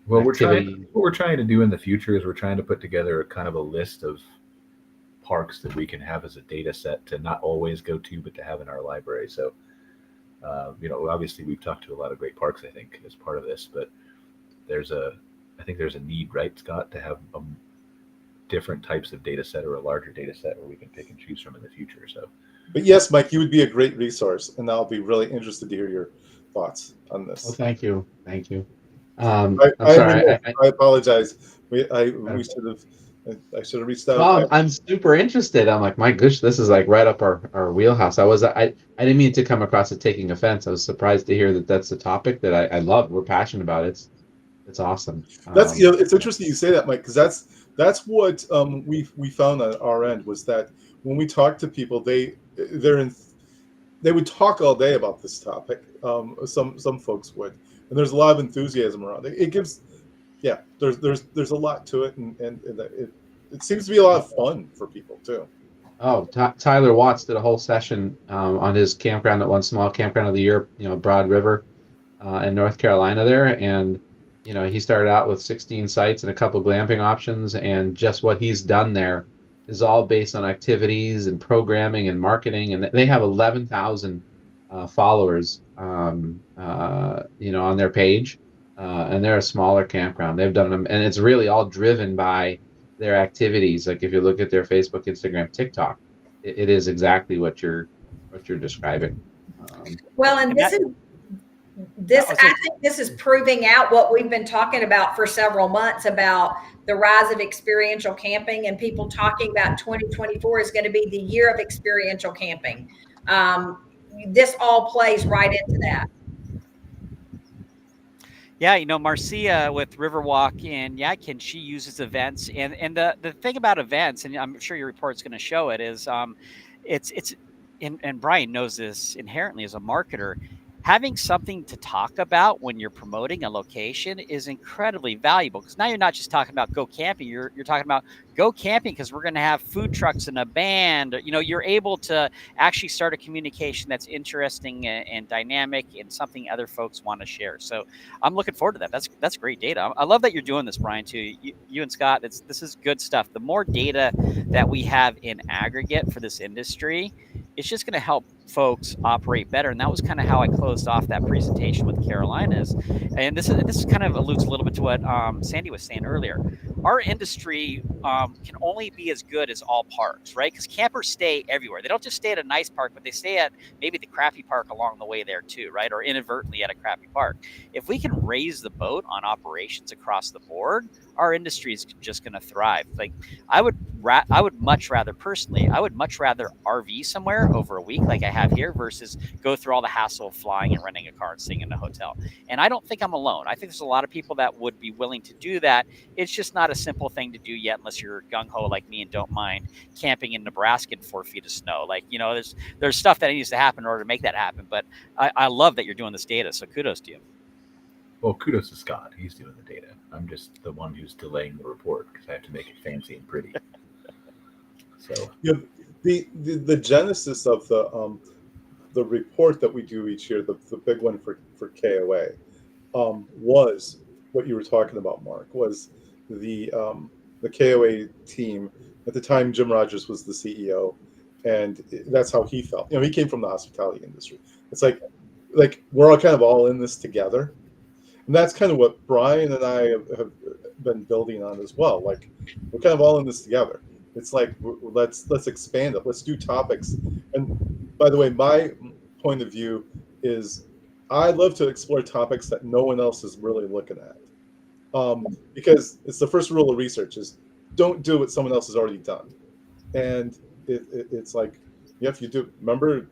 what we're trying to do in the future is we're trying to put together a kind of a list of parks that we can have as a data set to not always go to, but to have in our library. So, obviously we've talked to a lot of great parks, I think, as part of this, but I think there's a need, right, Scott, to have different types of data set or a larger data set where we can pick and choose from in the future. So, but yes, Mike, you would be a great resource, and I'll be really interested to hear your thoughts on this. Well, thank you. I'm sorry. I apologize. I should have reached out. Well, I'm super interested. I'm like, my gosh, this is like right up our wheelhouse. I didn't mean to come across it taking offense. I was surprised to hear that that's a topic that I love. We're passionate about it. It's awesome. That's it's interesting you say that, Mike, because that's what we found on our end, was that when we talk to people, they would talk all day about this topic. Some folks would, and there's a lot of enthusiasm around it. It gives, there's a lot to it, and it seems to be a lot of fun for people too. Oh, Tyler Watts did a whole session on his campground at one small campground of the year, Broad River in North Carolina there, and he started out with 16 sites and a couple glamping options, and just what he's done there is all based on activities and programming and marketing, and they have 11,000 followers, on their page, and they're a smaller campground. They've done them, and it's really all driven by their activities. Like if you look at their Facebook, Instagram, TikTok, it is exactly what you're describing. Well, and I think this is proving out what we've been talking about for several months about the rise of experiential camping, and people talking about 2024 is going to be the year of experiential camping. This all plays right into that. Yeah, Marcia with Riverwalk in Yadkin, she uses events, and the thing about events, and I'm sure your report's going to show it, is it's and Brian knows this inherently as a marketer. Having something to talk about when you're promoting a location is incredibly valuable, because now you're not just talking about go camping. You're talking about go camping because we're going to have food trucks and a band. You're able to actually start a communication that's interesting and dynamic and something other folks want to share. So I'm looking forward to that. That's great data. I love that you're doing this, Brian, too. You and Scott, this is good stuff. The more data that we have in aggregate for this industry, it's just going to help folks operate better. And that was kind of how I closed off that presentation with Carolinas. And this kind of alludes a little bit to what Sandy was saying earlier. our industry can only be as good as all parks, right? Because campers stay everywhere. They don't just stay at a nice park, but they stay at maybe the crappy park along the way there too, right? Or inadvertently at a crappy park. If we can raise the boat on operations across the board, our industry is just going to thrive. Like I would much rather personally, I would much rather RV somewhere over a week like I have here versus go through all the hassle of flying and renting a car and staying in a hotel. And I don't think I'm alone. I think there's a lot of people that would be willing to do that. It's just not a simple thing to do yet unless you're gung-ho like me and don't mind camping in Nebraska in 4 feet of snow. Like, you know, there's stuff that needs to happen in order to make that happen. But I love that you're doing this data, so kudos to you. Well, kudos to Scott. He's doing the data. I'm just the one who's delaying the report because I have to make it fancy and pretty. So yeah, the genesis of the report that we do each year, the big one for KOA, was what you were talking about, Mark, was the KOA team. At the time, Jim Rogers was the CEO, and that's how he felt. You know, he came from the hospitality industry. It's like we're all kind of all in this together. And that's kind of what Brian and I have been building on as well. Like, we're kind of all in this together. It's like, let's expand it. Let's do topics. And by the way, my point of view is I love to explore topics that no one else is really looking at. Because it's the first rule of research is don't do what someone else has already done. And it's like, yeah, if you ever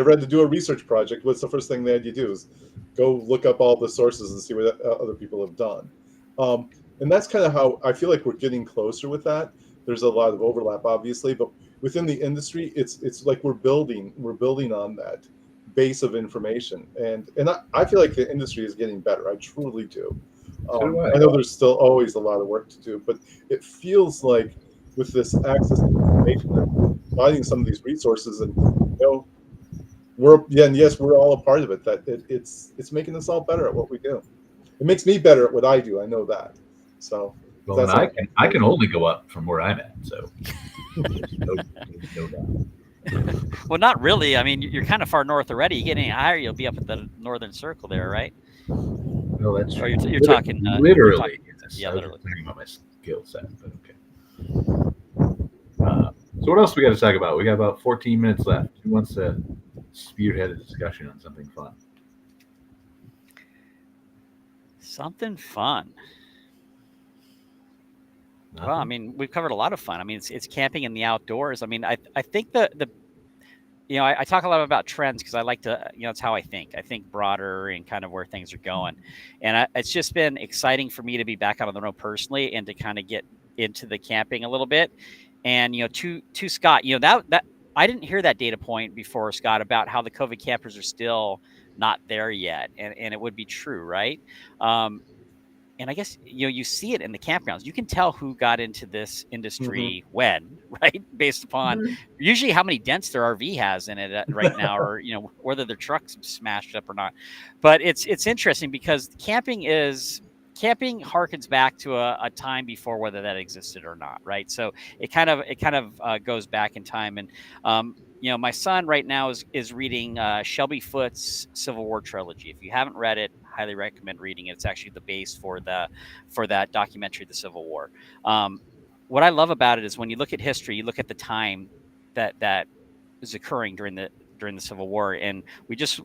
had to do a research project, what's the first thing that you do is go look up all the sources and see what other people have done. And that's kind of how I feel like we're getting closer with that. There's a lot of overlap, obviously, but within the industry, it's like we're building on that base of information. And I feel like the industry is getting better. I truly do. I know there's still always a lot of work to do, but it feels like with this access to information and providing some of these resources, and we're all a part of it. That it's making us all better at what we do. It makes me better at what I do. I know that. So well, and I can only go up from where I'm at. So no doubt. Well, not really. I mean, you're kind of far north already. You get any higher, you'll be up at the northern circle there, right? No, that's true. Or you're talking literally. Yeah, literally. Talking about my skill set, but okay. So what else we got to talk about? We got about 14 minutes left. Who wants to spearhead a discussion on something fun? Something fun. Nothing? Well, I mean, we've covered a lot of fun. I mean, it's camping in the outdoors. I mean, I think I talk a lot about trends because I like to, it's how I think. I think broader and kind of where things are going. And it's just been exciting for me to be back out on the road personally and to kind of get into the camping a little bit. And, to Scott, that I didn't hear that data point before, Scott, about how the COVID campers are still not there yet. And it would be true, right? And I guess, you see it in the campgrounds. You can tell who got into this industry when, right? Based upon usually how many dents their RV has in it right now, or, whether their truck's smashed up or not. But it's interesting because camping harkens back to a time before whether that existed or not, right? So it kind of goes back in time. And, my son right now is reading Shelby Foote's Civil War trilogy. If you haven't read it, highly recommend reading it. It's actually the base for that documentary, The Civil War. What I love about it is when you look at history, you look at the time that is occurring during the Civil War, and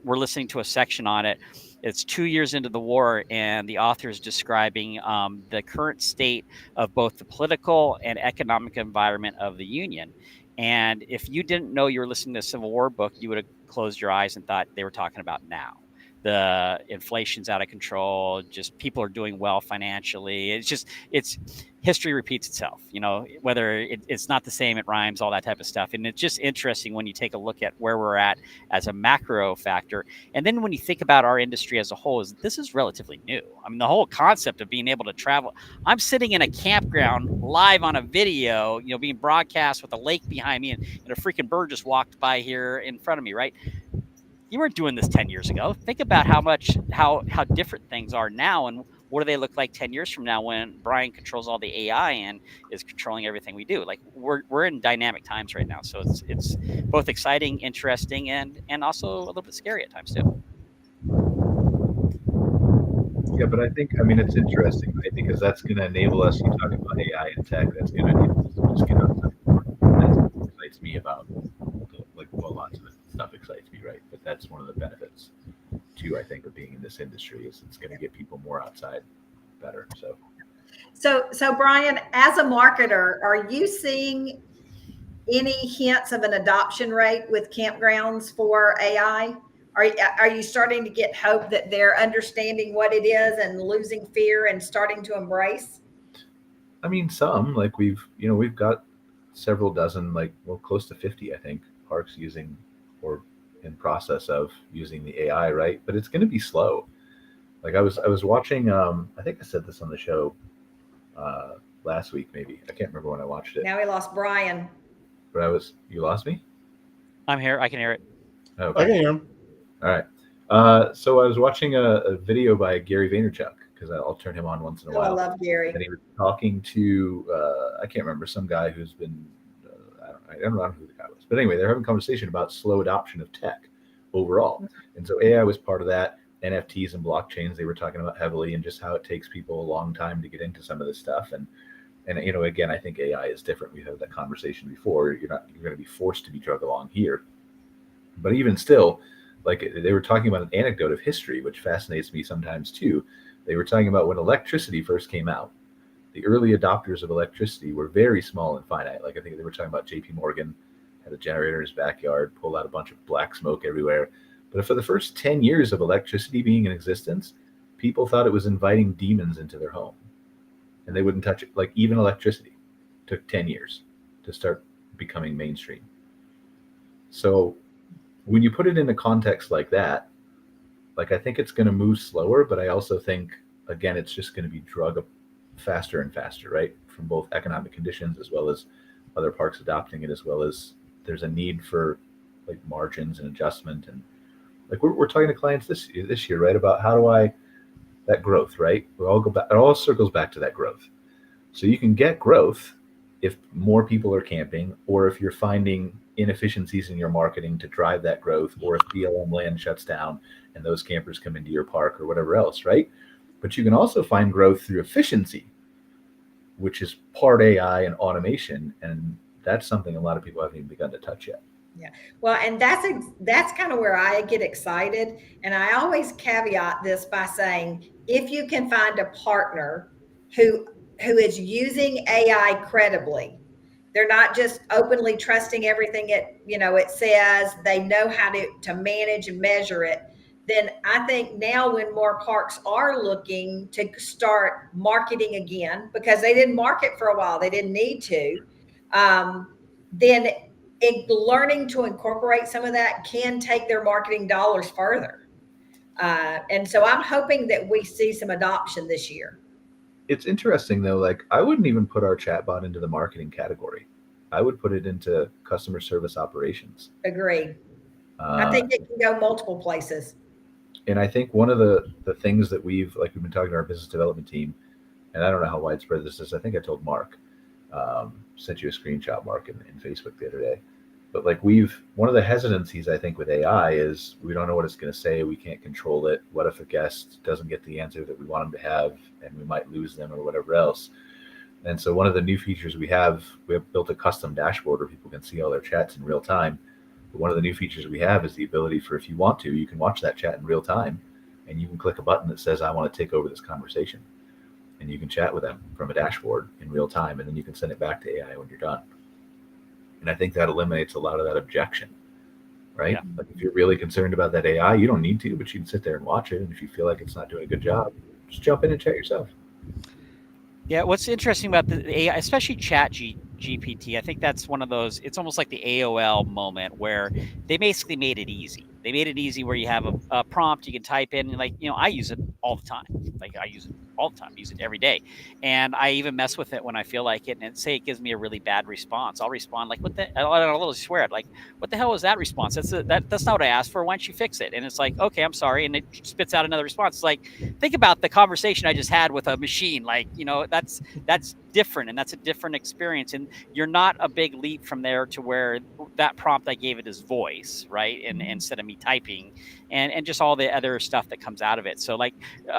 we're listening to a section on it. It's 2 years into the war, and the author is describing the current state of both the political and economic environment of the Union. And if you didn't know you were listening to a Civil War book, you would have closed your eyes and thought they were talking about now. The inflation's out of control. Just people are doing well financially. It's history repeats itself, whether it's not the same, it rhymes, all that type of stuff. And it's just interesting when you take a look at where we're at as a macro factor. And then when you think about our industry as a whole, this is relatively new. I mean, the whole concept of being able to travel. I'm sitting in a campground live on a video, being broadcast with a lake behind me and a freaking bird just walked by here in front of me, right? You weren't doing this 10 years ago. Think about how different things are now, and what do they look like 10 years from now when Brian controls all the AI and is controlling everything we do? Like we're in dynamic times right now. So it's both exciting, interesting, and also a little bit scary at times too. Yeah, but I think it's interesting, right? Because that's going to enable us. You talk about AI and tech, that's going to just get outside more. That's what excites me about, lots of stuff excites me, right? But that's one of the benefits, too, I think, of being in this industry is it's going to get people more outside better. So Brian, as a marketer, are you seeing any hints of an adoption rate with campgrounds for AI? Are you starting to get hope that they're understanding what it is and losing fear and starting to embrace? I mean, some, like we've got several dozen, close to 50, I think, parks using or in process of using the AI, right? But it's going to be slow. Like I was watching, I think I said this on the show last week, maybe. I can't remember when I watched it. Now we lost Brian. But you lost me? I'm here. I can hear it. Okay. I can hear him. All right. So I was watching a video by Gary Vaynerchuk, because I'll turn him on once in a while. I love Gary. And he was talking to, I can't remember, some guy who's been, I don't know who the guy was. But anyway, they're having a conversation about slow adoption of tech overall. And so AI was part of that. NFTs and blockchains, they were talking about heavily, and just how it takes people a long time to get into some of this stuff. And again, I think AI is different. We've had that conversation before. You're going to be forced to be drug along here. But even still, they were talking about an anecdote of history, which fascinates me sometimes too. They were talking about when electricity first came out. The early adopters of electricity were very small and finite. I think they were talking about J.P. Morgan had a generator in his backyard, pulled out a bunch of black smoke everywhere. But for the first 10 years of electricity being in existence, people thought it was inviting demons into their home. And they wouldn't touch it. Even electricity took 10 years to start becoming mainstream. So when you put it in a context like that, I think it's going to move slower, but I also think, again, it's just going to be drug faster and faster, right? From both economic conditions as well as other parks adopting it, as well as there's a need for margins and adjustment. And we're talking to clients this year, right? About that growth, right? It all circles back to that growth. So you can get growth if more people are camping, or if you're finding inefficiencies in your marketing to drive that growth, or if BLM land shuts down and those campers come into your park or whatever else, right? But you can also find growth through efficiency, which is part AI and automation. And that's something a lot of people haven't even begun to touch yet. Yeah. Well, and that's kind of where I get excited. And I always caveat this by saying, if you can find a partner who is using AI credibly, they're not just openly trusting everything it says, they know how to manage and measure it, then I think now when more parks are looking to start marketing again, because they didn't market for a while, they didn't need to, then learning to incorporate some of that can take their marketing dollars further. And so I'm hoping that we see some adoption this year. It's interesting though, I wouldn't even put our chatbot into the marketing category. I would put it into customer service operations. Agreed. I think it can go multiple places. And I think one of the things that we've been talking to our business development team, and I don't know how widespread this is. I think I told Mark, sent you a screenshot, Mark, in Facebook the other day. But one of the hesitancies I think with AI is we don't know what it's going to say. We can't control it. What if a guest doesn't get the answer that we want them to have, and we might lose them or whatever else? And so one of the new features we have built a custom dashboard where people can see all their chats in real time. But one of the new features we have is the ability for, if you want to, you can watch that chat in real time, and you can click a button that says, I want to take over this conversation. And you can chat with them from a dashboard in real time, and then you can send it back to AI when you're done. And I think that eliminates a lot of that objection, right? Yeah. If you're really concerned about that AI, you don't need to, but you can sit there and watch it. And if you feel like it's not doing a good job, just jump in and chat yourself. Yeah, what's interesting about the AI, especially Chat GPT, I think that's one of those, it's almost like the AOL moment where they basically made it easy. They made it easy where you have a prompt, you can type in, I use it all the time. I use it all the time, use it every day. And I even mess with it when I feel like it, and say it gives me a really bad response. I'll respond I'll literally swear it, what the hell was that response? That's not what I asked for. Why don't you fix it? And it's okay, I'm sorry. And it spits out another response. It's think about the conversation I just had with a machine. That's different, and that's a different experience. And you're not a big leap from there to where that prompt I gave it is voice, right? And instead of me typing, and just all the other stuff that comes out of it. So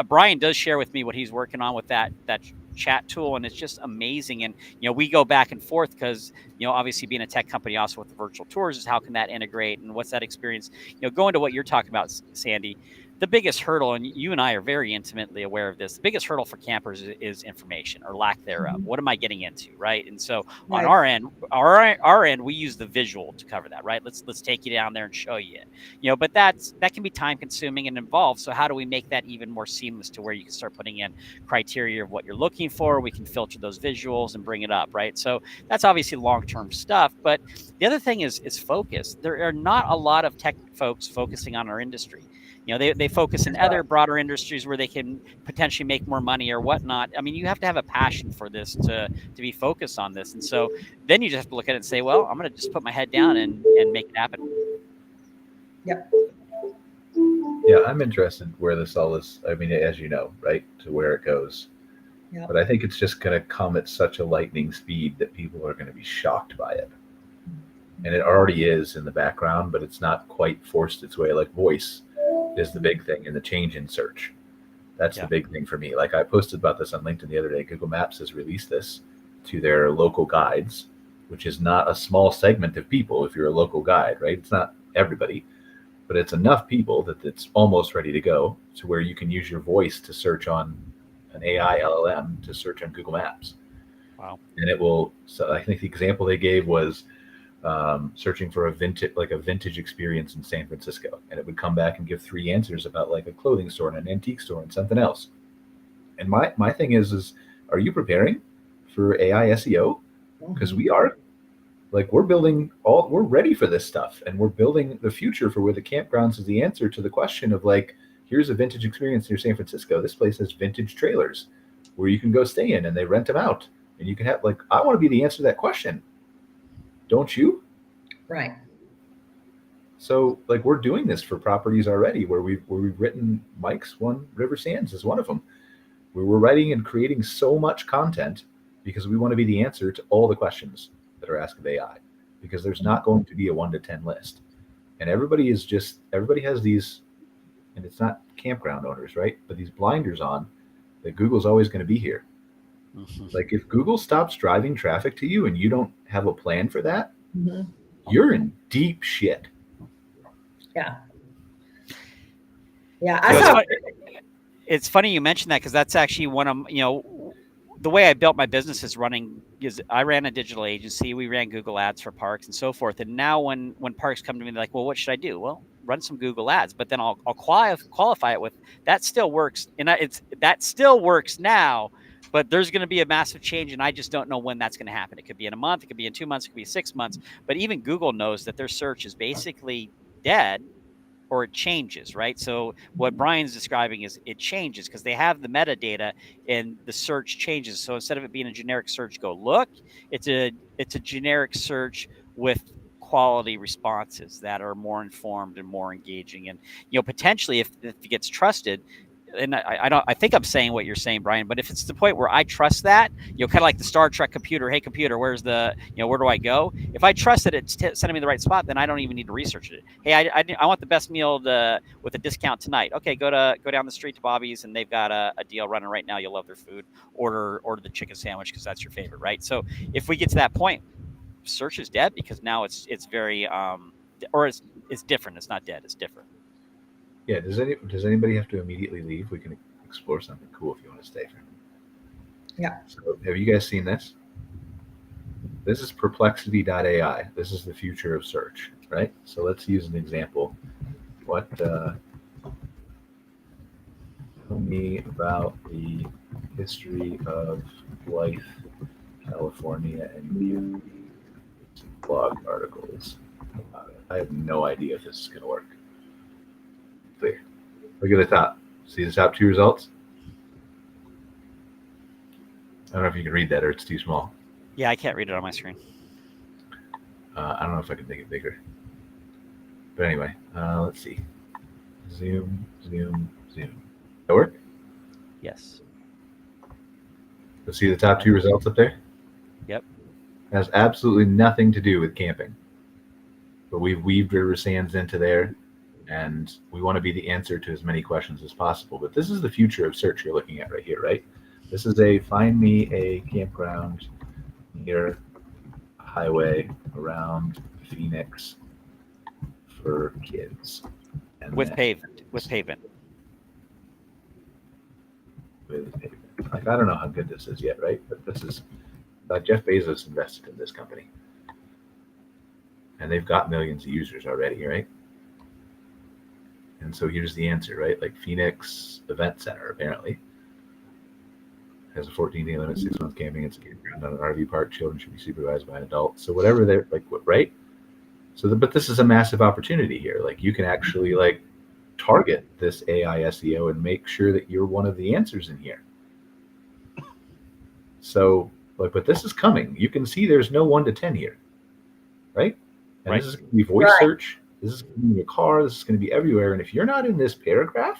Brian does share with me what he's working on with that chat tool, and it's just amazing. And we go back and forth because obviously being a tech company, also with the virtual tours, is how can that integrate and what's that experience? Going to what you're talking about, Sandy. The biggest hurdle, and you and I are very intimately aware of this, the biggest hurdle for campers is information or lack thereof. What am I getting into, right? And so on our end, we use the visual to cover that, right? Let's take you down there and show you, but that can be time consuming and involved. So how do we make that even more seamless to where you can start putting in criteria of what you're looking for? We can filter those visuals and bring it up, right? So that's obviously long-term stuff. But the other thing is focus. There are not a lot of tech folks focusing on our industry. They focus in other broader industries where they can potentially make more money or whatnot. I mean, you have to have a passion for this to be focused on this. And so then you just have to look at it and say, well, I'm going to just put my head down and make it happen. Yep. Yeah, I'm interested where this all is. I mean, as you know, right, to where it goes. Yep. But I think it's just going to come at such a lightning speed that people are going to be shocked by it. And it already is in the background, but it's not quite forced its way. Like voice is the big thing, and the change in search. That's the big thing for me. Like I posted about this on LinkedIn the other day. Google Maps has released this to their local guides, which is not a small segment of people if you're a local guide, right? It's not everybody, but it's enough people that it's almost ready to go to where you can use your voice to search on an AI LLM to search on Google Maps. Wow. And it will, so I think the example they gave was searching for a vintage experience in San Francisco, and it would come back and give 3 answers about like a clothing store and an antique store and something else. And my thing is are you preparing for AI SEO? Because we are. Like we're ready for this stuff, and we're building the future for where the campgrounds is the answer to the question of like, here's a vintage experience near San Francisco. This place has vintage trailers where you can go stay in and they rent them out, and you can have like, I want to be the answer to that question. Don't you? Right. So like we're doing this for properties already where we've written. Mike's one, River Sands is one of them. We were writing and creating so much content because we want to be the answer to all the questions that are asked of AI, because there's not going to be a 1 to 10 list, and everybody has these, and it's not campground owners, right? But these blinders on that Google's always going to be here. Like if Google stops driving traffic to you and you don't have a plan for that, you're in deep shit. Yeah. Yeah. It's funny you mentioned that, because that's actually one of, the way I built my business is I ran a digital agency. We ran Google ads for parks and so forth. And now when parks come to me, they're like, well, what should I do? Well, run some Google ads, but then I'll qualify it with that still works. And that still works now, but there's going to be a massive change. And I just don't know when that's going to happen. It could be in a month, it could be in 2 months, it could be 6 months, but even Google knows that their search is basically dead, or it changes, right? So what Brian's describing is it changes because they have the metadata and the search changes. So instead of it being a generic search, go look, it's a generic search with quality responses that are more informed and more engaging. And, potentially if it gets trusted, and I think I'm saying what you're saying, Brian, but if it's the point where I trust that, kind of like the Star Trek computer, hey computer, where's the, where do I go? If I trust that it's sending me the right spot, then I don't even need to research it. Hey, I want the best meal with a discount tonight. Okay, go down the street to Bobby's, and they've got a deal running right now. You'll love their food. Order the chicken sandwich because that's your favorite, right? So if we get to that point, search is dead because now it's very or it's different. It's not dead. It's different. Yeah. Does anybody have to immediately leave? We can explore something cool if you want to stay for a minute. Yeah. So have you guys seen this? This is perplexity.ai. This is the future of search, right? So let's use an example. Tell me about the history of life, California, and blog articles about it. I have no idea if this is going to work. Clear. Look at the top. See the top 2 results? I don't know if you can read that or it's too small. Yeah, I can't read it on my screen. I don't know if I can make it bigger. But anyway, let's see. Zoom. That work? Yes. Let's see the top 2 results up there? Yep. It has absolutely nothing to do with camping. But we've weaved River Sands into there, and we want to be the answer to as many questions as possible. But this is the future of search you're looking at right here, right? This is a find me a campground near a highway around Phoenix for kids. And with pavement. Like, I don't know how good this is yet, right? But this is Jeff Bezos invested in this company, and they've got millions of users already, right? And so here's the answer, right? Like Phoenix Event Center apparently has a 14-day limit, 6-month camping. It's a campground on an RV park. Children should be supervised by an adult. So whatever they're like, right? So, but this is a massive opportunity here. Like you can actually like target this AI SEO and make sure that you're one of the answers in here. So, like, but this is coming. You can see there's no 1 to 10 here, right? And this is going to be voice search. This is going to be in your car. This is going to be everywhere. And if you're not in this paragraph,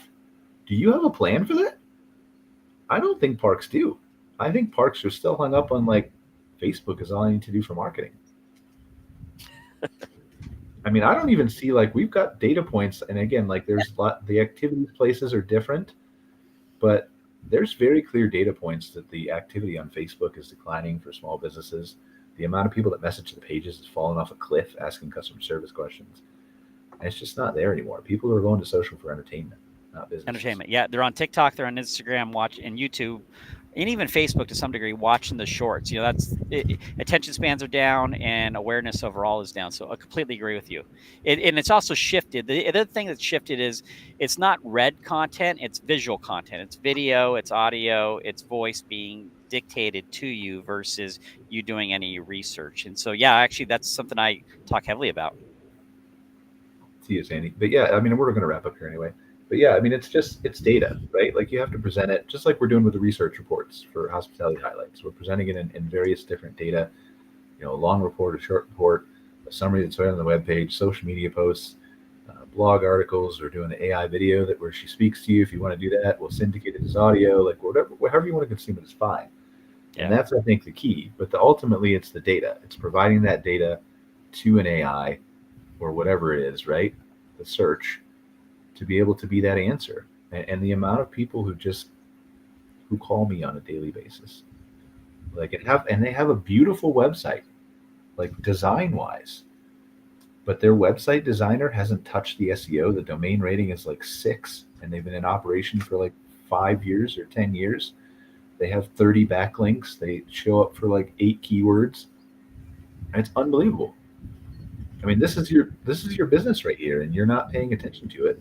do you have a plan for that? I don't think parks do. I think parks are still hung up on like Facebook is all I need to do for marketing. I mean, I don't even see like we've got data points. And again, like there's a lot, the activities places are different, but there's very clear data points that the activity on Facebook is declining for small businesses. The amount of people that message the pages has fallen off a cliff asking customer service questions. And it's just not there anymore. People are going to social for entertainment, not business. Entertainment. Yeah. They're on TikTok, they're on Instagram, and YouTube, and even Facebook to some degree, watching the shorts. You know, attention spans are down and awareness overall is down. So I completely agree with you. And it's also shifted. The other thing that's shifted is it's not read content, it's visual content. It's video, it's audio, it's voice being dictated to you versus you doing any research. And so, yeah, actually, that's something I talk heavily about. See you, Sandy. But yeah, I mean, we're going to wrap up here anyway. But yeah, I mean, it's data, right? Like you have to present it just like we're doing with the research reports for hospitality highlights. We're presenting it in various different data, you know, a long report, a short report, a summary that's right on the webpage, social media posts, blog articles. We're doing an AI video where she speaks to you. If you want to do that, we'll syndicate it as audio, like however you want to consume it is fine. Yeah. And that's, I think, the key. But ultimately, it's the data. It's providing that data to an AI or whatever it is, right? The search, to be able to be that answer. And the amount of people who call me on a daily basis, and they have a beautiful website, like design wise, but their website designer hasn't touched the SEO. The domain rating is like 6, and they've been in operation for like 5 years or 10 years. They have 30 backlinks. They show up for like 8 keywords. And it's unbelievable. I mean, this is your business right here, and you're not paying attention to it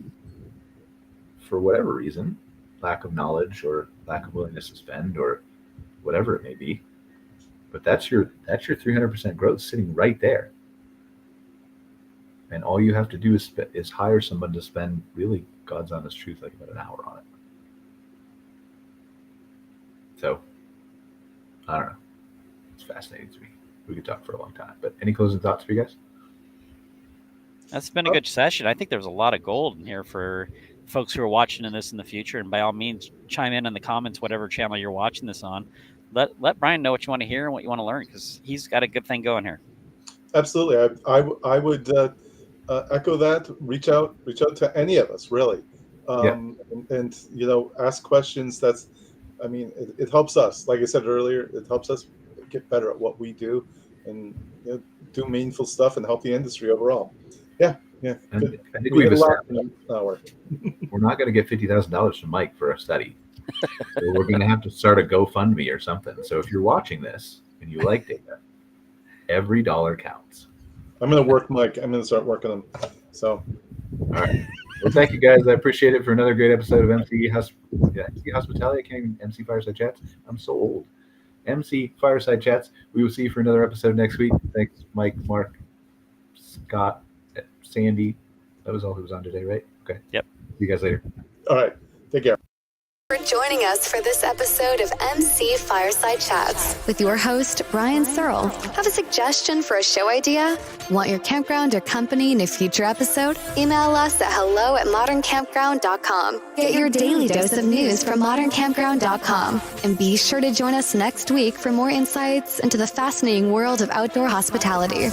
for whatever reason, lack of knowledge or lack of willingness to spend or whatever it may be. But that's your 300% growth sitting right there. And all you have to do is hire someone to spend, really, God's honest truth, like about an hour on it. So, I don't know. It's fascinating to me. We could talk for a long time. But any closing thoughts for you guys? That's been a good session. I think there's a lot of gold in here for folks who are watching this in the future. And by all means, chime in the comments, whatever channel you're watching this on. Let Brian know what you want to hear and what you want to learn, because he's got a good thing going here. Absolutely. I would echo that. Reach out to any of us, really. And you know, ask questions. It helps us. Like I said earlier, it helps us get better at what we do and, you know, do meaningful stuff and help the industry overall. Yeah. And I think we've established we're not going to get $50,000 from Mike for a study. So we're going to have to start a GoFundMe or something. So if you're watching this and you like data, every dollar counts. I'm going to work Mike. I'm going to start working them. So, all right. Well, thank you guys. I appreciate it for another great episode of MC Hospitality. I can't even MC Fireside Chats. I'm so old. MC Fireside Chats. We will see you for another episode next week. Thanks, Mike, Mark, Scott, Sandy. That was all who was on today, right? Okay. Yep. See you guys later. All right. Take care. For joining us for this episode of MC Fireside Chats with your host, Brian Searl. Have a suggestion for a show idea? Want your campground or company in a future episode? Email us at hello@moderncampground.com. Get your daily dose of news from moderncampground.com. And be sure to join us next week for more insights into the fascinating world of outdoor hospitality.